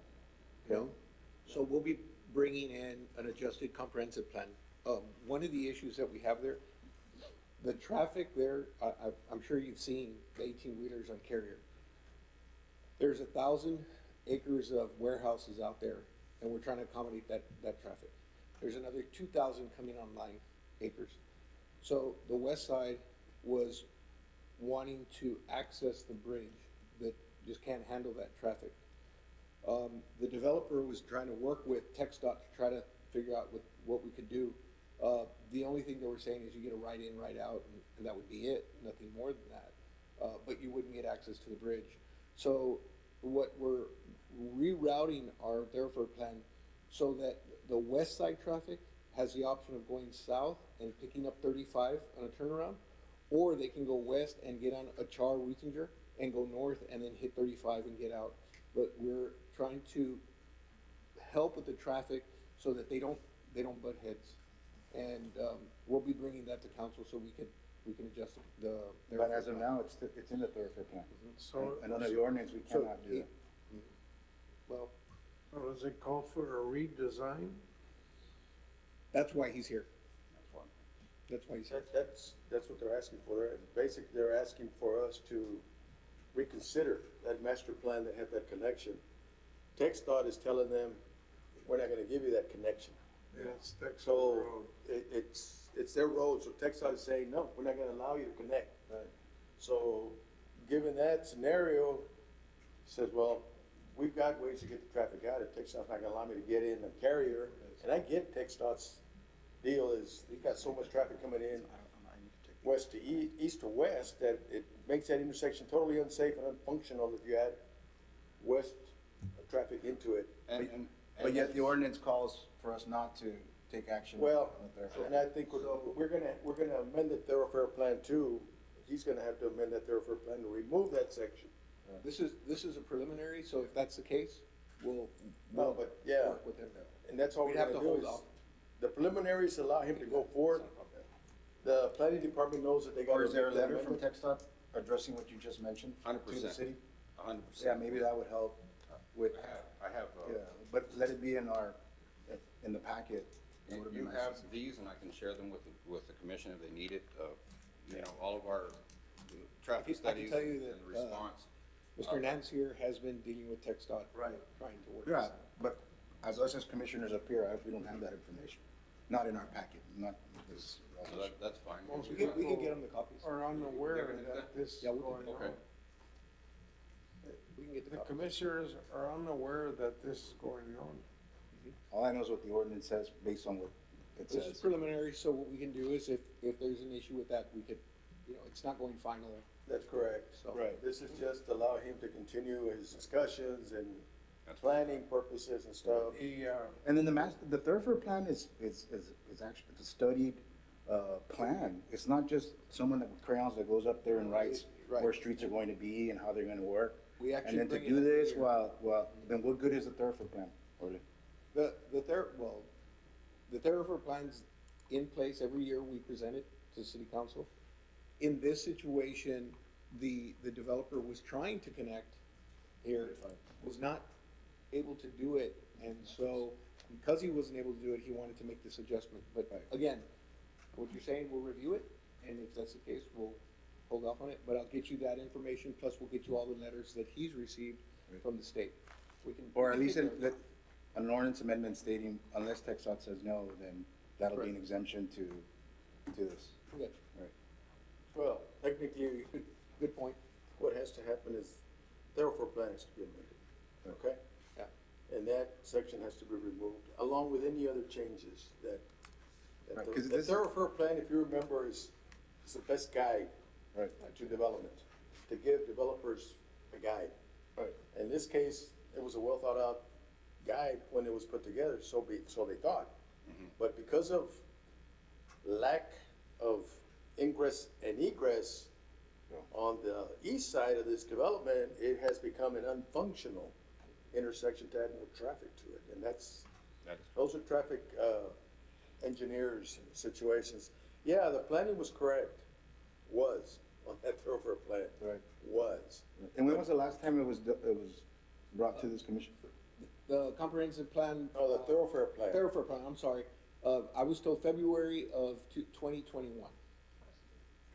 Speaker 2: No. So we'll be bringing in an adjusted comprehensive plan. One of the issues that we have there, the traffic there, I'm sure you've seen the 18-wheelers on Carrier. There's 1,000 acres of warehouses out there, and we're trying to accommodate that traffic. There's another 2,000 coming online acres. So the west side was wanting to access the bridge that just can't handle that traffic. The developer was trying to work with TxDOT to try to figure out what we could do. The only thing they were saying is you get a right in, right out, and that would be it, nothing more than that. But you wouldn't get access to the bridge. So what we're rerouting our thoroughfare plan so that the west side traffic has the option of going south and picking up 35 on a turnaround, or they can go west and get on a Char Ruthinger and go north and then hit 35 and get out. But we're trying to help with the traffic so that they don't butt heads. And, we'll be bringing that to council so we can adjust the.
Speaker 8: But as of now, it's in the thoroughfare plan.
Speaker 4: So-
Speaker 8: And under the ordinance, we
Speaker 2: So
Speaker 8: cannot do that.
Speaker 2: Well,
Speaker 4: Does it call for a redesign?
Speaker 2: that's why he's here. That's why he's here.
Speaker 1: That's what they're asking for. Basically, they're asking for us to reconsider that master plan that had that connection. TxDOT is telling them, we're not gonna give you that connection.
Speaker 4: Yeah, it's Texas
Speaker 1: So
Speaker 4: Road.
Speaker 1: it's their road, so TxDOT is saying, no, we're not gonna allow you to connect. So, given that scenario, says, well, we've got ways to get the traffic out. If TxDOT's not gonna allow me to get in a carrier, and I get TxDOT's deal is, they've got so much traffic coming in west to east to west that it makes that intersection totally unsafe and unfunctional if you add west traffic into it.
Speaker 8: But yet the ordinance calls for us not to take action.
Speaker 1: Well,
Speaker 8: on the thoroughfare.
Speaker 1: and I think we're gonna amend the thoroughfare plan too. He's gonna have to amend that thoroughfare plan to remove that section.
Speaker 2: This is a preliminary, so if that's the case, we'll
Speaker 1: But yeah,
Speaker 2: work with them.
Speaker 1: and that's all
Speaker 2: We'd
Speaker 1: we're
Speaker 2: have
Speaker 1: gonna
Speaker 2: to
Speaker 1: do
Speaker 2: hold
Speaker 1: is,
Speaker 2: off.
Speaker 1: the preliminaries allow him to go forward. The planning department knows that they gotta.
Speaker 8: Or is there a
Speaker 1: make that
Speaker 8: letter from
Speaker 1: amendment.
Speaker 8: TxDOT addressing what you just mentioned?
Speaker 10: 100%.
Speaker 8: To the city?
Speaker 10: 100%.
Speaker 8: Yeah, maybe that would help with,
Speaker 10: I have,
Speaker 8: yeah, but let it be in the packet. It would've been
Speaker 10: you
Speaker 8: nice
Speaker 10: have
Speaker 8: to see.
Speaker 10: these, and I can share them with the commission if they need it. You know, all of our traffic
Speaker 2: I can
Speaker 10: studies
Speaker 2: tell you
Speaker 10: and
Speaker 2: that,
Speaker 10: response.
Speaker 2: Mr. Nance here has been dealing with TxDOT.
Speaker 8: Right.
Speaker 2: Trying to work.
Speaker 8: Yeah,
Speaker 2: this out.
Speaker 8: but as us as commissioners up here, we don't have that information. Not in our packet, not this.
Speaker 10: So that's fine.
Speaker 4: Most
Speaker 2: We can
Speaker 4: people
Speaker 2: get them the copies.
Speaker 4: are unaware that this is
Speaker 2: Yeah, we can-
Speaker 4: going
Speaker 10: Okay.
Speaker 4: on.
Speaker 2: We can get the
Speaker 4: The
Speaker 2: copies.
Speaker 4: commissioners are unaware that this is going on.
Speaker 8: All I know is what the ordinance says based on what it
Speaker 2: This is
Speaker 8: says.
Speaker 2: preliminary, so what we can do is if there's an issue with that, we could, it's not going final.
Speaker 1: That's correct.
Speaker 2: So-
Speaker 8: Right.
Speaker 1: This is just allow him to continue his discussions and
Speaker 10: That's
Speaker 1: planning purposes and stuff.
Speaker 8: And then the thoroughfare plan is actually, it's a studied, plan. It's not just someone with crayons that goes up there and writes
Speaker 2: Right.
Speaker 8: where streets are going to be and how they're gonna work.
Speaker 2: We actually
Speaker 8: And then to
Speaker 2: bring it
Speaker 8: do
Speaker 2: up
Speaker 8: this,
Speaker 2: here.
Speaker 8: well, then what good is the thoroughfare plan, Orly?
Speaker 2: The thoroughfare plan's in place. Every year we present it to city council. In this situation, the developer was trying to connect here, was not able to do it. And so, because he wasn't able to do it, he wanted to make this adjustment. But again, what you're saying, we'll review it, and if that's the case, we'll hold off on it. But I'll get you that information, plus we'll get you all the letters that he's received from the state. We can.
Speaker 8: Or
Speaker 2: we
Speaker 8: at
Speaker 2: can
Speaker 8: least
Speaker 2: take care of
Speaker 8: an ordinance amendment stating, unless TxDOT says no, then that'll be an
Speaker 2: Right.
Speaker 8: exemption to this.
Speaker 2: Okay.
Speaker 8: Right.
Speaker 1: Well, technically,
Speaker 2: Good point.
Speaker 1: what has to happen is thoroughfare plan has to be amended, okay?
Speaker 2: Yeah.
Speaker 1: And that section has to be removed, along with any other changes that
Speaker 8: Right,
Speaker 1: the
Speaker 8: 'cause
Speaker 1: the
Speaker 8: this-
Speaker 1: thoroughfare plan, if you remember, is the best guide
Speaker 8: Right.
Speaker 1: to development, to give developers a guide.
Speaker 8: Right.
Speaker 1: In this case, it was a well thought out guide when it was put together, so they thought. But because of lack of ingress and egress on the east side of this development, it has become an unfunctional intersection to add more traffic to it. And those are traffic, engineers situations. Yeah, the planning was correct, on that thoroughfare plan.
Speaker 8: Right.
Speaker 1: Was.
Speaker 8: And when was the last time it was brought to this commission?
Speaker 2: The comprehensive plan.
Speaker 1: Oh, the thoroughfare plan.
Speaker 2: Thoroughfare plan, I'm sorry. I was told February of 2021,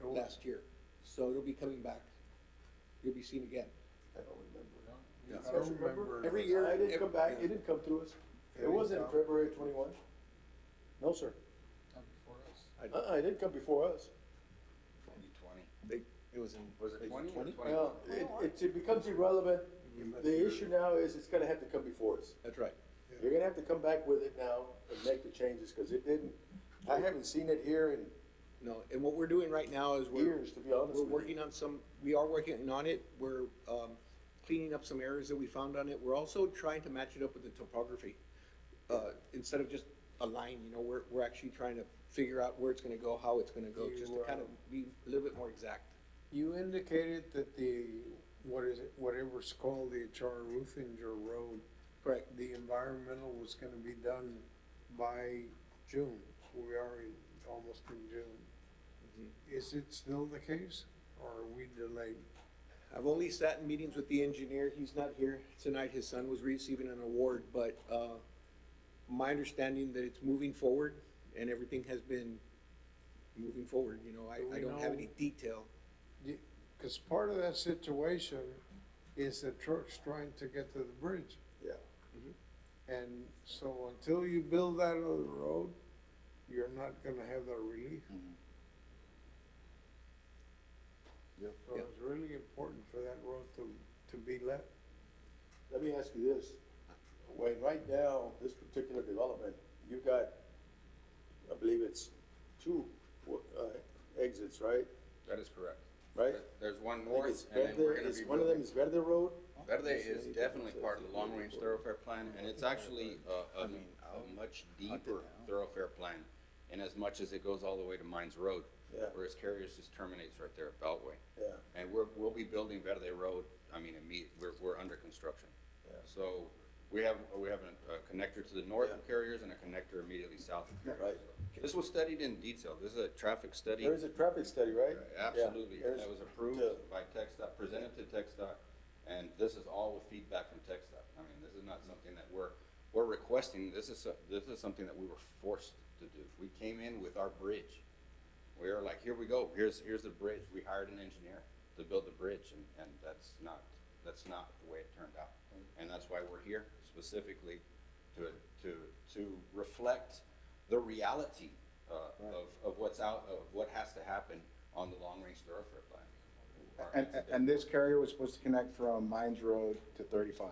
Speaker 2: last year. So it'll be coming back. You'll be seen again.
Speaker 1: I don't remember.
Speaker 4: I don't remember.
Speaker 2: Every year.
Speaker 1: It didn't come back, it didn't come through us. It wasn't in February of 21. No, sir. It didn't come before us.
Speaker 10: 2020.
Speaker 12: It was in.
Speaker 10: Was it 20 or 20?
Speaker 1: Well, it becomes irrelevant. The issue now is it's gonna have to come before us.
Speaker 2: That's right.
Speaker 1: You're gonna have to come back with it now and make the changes, cause it didn't, I haven't seen it here in
Speaker 2: No, and what we're doing right now is
Speaker 1: years, to be honest
Speaker 2: we're
Speaker 1: with you.
Speaker 2: working on we are working on it. We're, cleaning up some errors that we found on it. We're also trying to match it up with the topography. Instead of just a line, you know, we're actually trying to figure out where it's gonna go, how it's gonna go, just to kind of be a little bit more exact.
Speaker 4: You indicated that whatever's called the Charruthinger Road.
Speaker 2: Correct.
Speaker 4: The environmental was gonna be done by June. We are almost in June. Is it still the case, or are we delayed?
Speaker 2: I've only sat in meetings with the engineer. He's not here tonight. His son was receiving an award, but, my understanding that it's moving forward and everything has been moving forward, you know, I don't have any detail.
Speaker 4: Cause part of that situation is the trucks trying to get to the bridge.
Speaker 1: Yeah.
Speaker 4: And so until you build that other road, you're not gonna have that relief.
Speaker 1: Yep.
Speaker 4: So it's really important for that road to be let.
Speaker 1: Let me ask you this, Wayne, right now, this particular development, you've got, I believe it's two, exits, right?
Speaker 10: That is correct.
Speaker 1: Right?
Speaker 10: There's one
Speaker 1: I think
Speaker 10: north,
Speaker 1: it's
Speaker 10: and then we're
Speaker 1: Verde,
Speaker 10: gonna be
Speaker 1: one of them
Speaker 10: building.
Speaker 1: is Verde Road?
Speaker 10: Verde is definitely part of the long-range thoroughfare plan, and it's actually a much deeper thoroughfare plan, in as much as it goes all the way to Mines Road.
Speaker 1: Yeah.
Speaker 10: Whereas Carriers just terminates right there at Beltway.
Speaker 1: Yeah.
Speaker 10: And we'll be building Verde Road, we're under construction.
Speaker 1: Yeah.
Speaker 10: So we have a connector to the north of Carriers and a connector immediately south of Carriers.
Speaker 1: Right.
Speaker 10: This was studied in detail. This is a traffic study.
Speaker 1: There is a traffic study, right?
Speaker 10: Absolutely.
Speaker 1: Yeah.
Speaker 10: That was approved by TxDOT, presented to TxDOT, and this is all with feedback from TxDOT. I mean, this is not something that we're requesting. This is something that we were forced to do. We came in with our bridge. We were like, here we go. Here's the bridge. We hired an engineer to build the bridge, and that's not the way it turned out. And that's why we're here specifically to reflect the reality of what's out, of what has to happen on the long-range thoroughfare plan.
Speaker 8: And this carrier was supposed to connect from Mines Road to 35.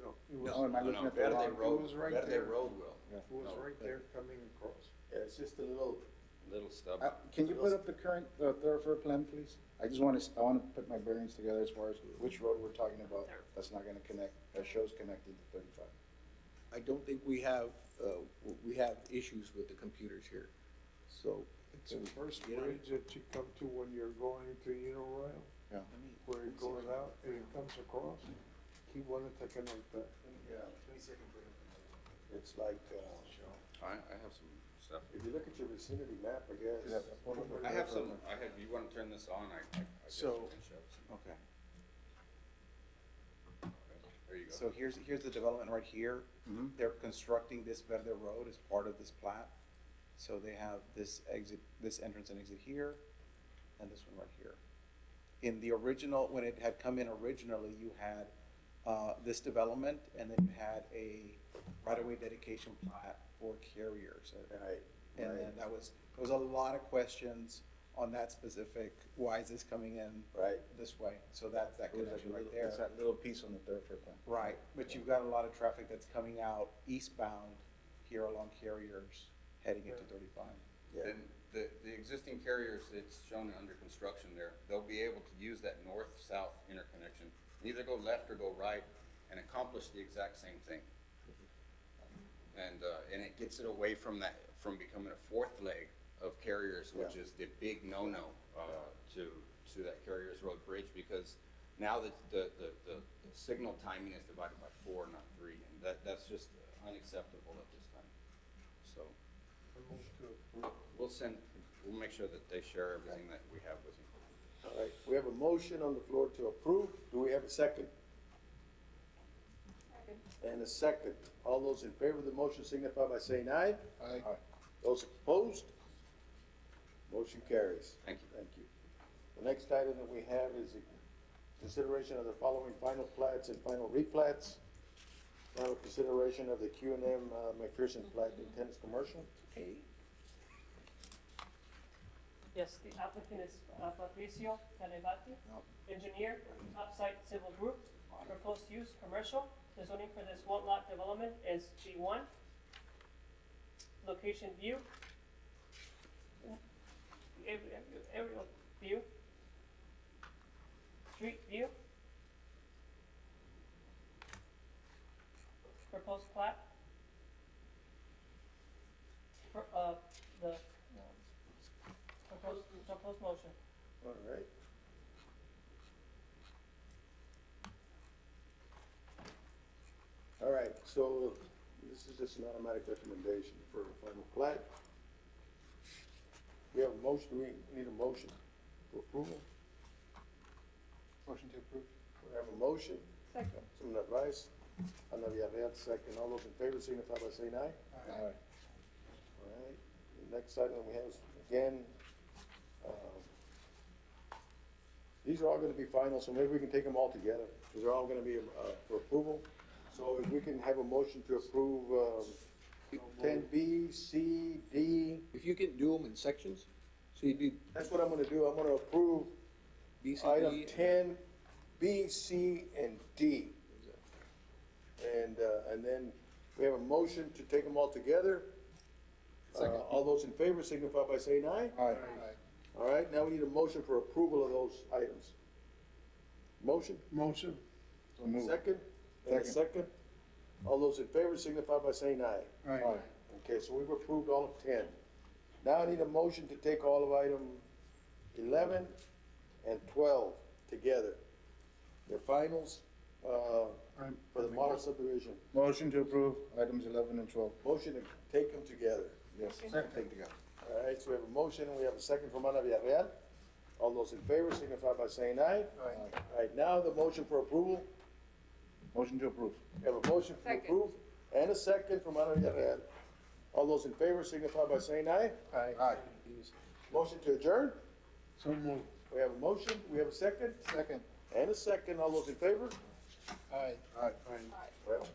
Speaker 4: No,
Speaker 8: Oh, am I looking at the
Speaker 10: Verde
Speaker 8: wrong?
Speaker 10: Road,
Speaker 4: It was right
Speaker 10: Verde
Speaker 4: there.
Speaker 10: Road will.
Speaker 8: Yeah.
Speaker 4: It was right there coming across.
Speaker 1: Yeah, it's just a little,
Speaker 10: Stub.
Speaker 8: Can you put up the current thoroughfare plan, please? I want to put my bearings together as far as which road we're talking about that's not gonna connect, that shows connected to 35.
Speaker 2: I don't think we have issues with the computers here, so.
Speaker 4: It's the first bridge that you come to when you're going to Royal.
Speaker 8: Yeah.
Speaker 4: Where it goes out and it comes across. He wanted to connect that.
Speaker 1: yeah, it's like,
Speaker 10: I have some stuff.
Speaker 1: if you look at your vicinity map, I guess.
Speaker 10: You wanna turn this on? I guess
Speaker 12: So-
Speaker 10: you can show some.
Speaker 12: Okay.
Speaker 10: There you go.
Speaker 12: So here's the development right here. They're constructing this Verde Road as part of this plat. So they have this exit, this entrance and exit here, and this one right here. In the original, when it had come in originally, you had, this development, and then you had a right-of-way dedication plat for carriers.
Speaker 1: Right.
Speaker 12: And then there was a lot of questions on that specific, why is this coming in
Speaker 1: Right.
Speaker 12: this way? So that's that
Speaker 8: It was like
Speaker 12: connection
Speaker 8: a
Speaker 12: right
Speaker 8: little,
Speaker 12: there.
Speaker 8: it's that little piece on the thoroughfare plan.
Speaker 12: Right, but you've got a lot of traffic that's coming out eastbound here along Carriers, heading into 35.
Speaker 1: Yeah.
Speaker 10: Then the existing carriers that's shown under construction there, they'll be able to use that north-south interconnection, either go left or go right, and accomplish the exact same thing. And it gets it away from becoming a fourth leg of carriers, which is the big no-no, to that Carriers Road Bridge, because now that the signal timing is divided by 4, not 3, and that's just unacceptable at this time. So, we'll make sure that they share everything that we have with you.
Speaker 1: All right, we have a motion on the floor to approve. Do we have a second? And a second. All those in favor of the motion signify by saying aye.
Speaker 4: Aye.
Speaker 1: Those opposed? Motion carries.
Speaker 10: Thank you.
Speaker 1: Thank you. The next item that we have is the consideration of the following final plats and final replats. Final consideration of the Q&M McPherson plat in Tennis Commercial.
Speaker 15: Yes, the applicant is Patricio Calevati, engineer, Topside Civil Group, proposed use commercial. The zoning for this one lot development is B1. Location view. Aerial view. Street view. proposed plat. The, proposed motion.
Speaker 1: All right. All right, so this is just an automatic recommendation for final plat. We have a motion, we need a motion for approval.
Speaker 12: Motion to approve.
Speaker 1: We have a motion.
Speaker 15: Second.
Speaker 1: Someone advice? Ana Villarreal, second. All those in favor signify by saying aye.
Speaker 8: Aye.
Speaker 1: All right, the next item we have is, again, these are all gonna be final, so maybe we can take them all together, because they're all gonna be, for approval. So if we can have a motion to approve, 10B, C, D.
Speaker 2: If you can do them in sections, so you do
Speaker 1: That's what I'm gonna do. I'm gonna approve
Speaker 2: B, C,
Speaker 1: item
Speaker 2: D.
Speaker 1: 10B, C, and D. And then we have a motion to take them all together.
Speaker 2: Second.
Speaker 1: All those in favor signify by saying aye.
Speaker 8: Aye.
Speaker 1: All right, now we need a motion for approval of those items. Motion?
Speaker 4: Motion.
Speaker 8: So move.
Speaker 1: Second? And a second? All those in favor signify by saying aye.
Speaker 4: Aye.
Speaker 1: Okay, so we've approved all of 10. Now I need a motion to take all of item 11 and 12 together. They're finals, for the model subdivision.
Speaker 8: Motion to approve items 11 and 12.
Speaker 1: Motion to take them together.
Speaker 8: Yes. Take together.
Speaker 1: All right, so we have a motion, and we have a second from Ana Villarreal. All those in favor signify by saying aye.
Speaker 8: Aye.
Speaker 1: All right, now the motion for approval.
Speaker 8: Motion to approve.
Speaker 1: We have a motion to approve and a second from Ana Villarreal. All those in favor signify by saying aye.
Speaker 4: Aye.
Speaker 8: Aye.
Speaker 1: Motion to adjourn.
Speaker 4: So moved.
Speaker 1: We have a motion, we have a second,
Speaker 8: Second.
Speaker 1: and a second. All those in favor?
Speaker 4: Aye.
Speaker 8: Aye.
Speaker 1: Well,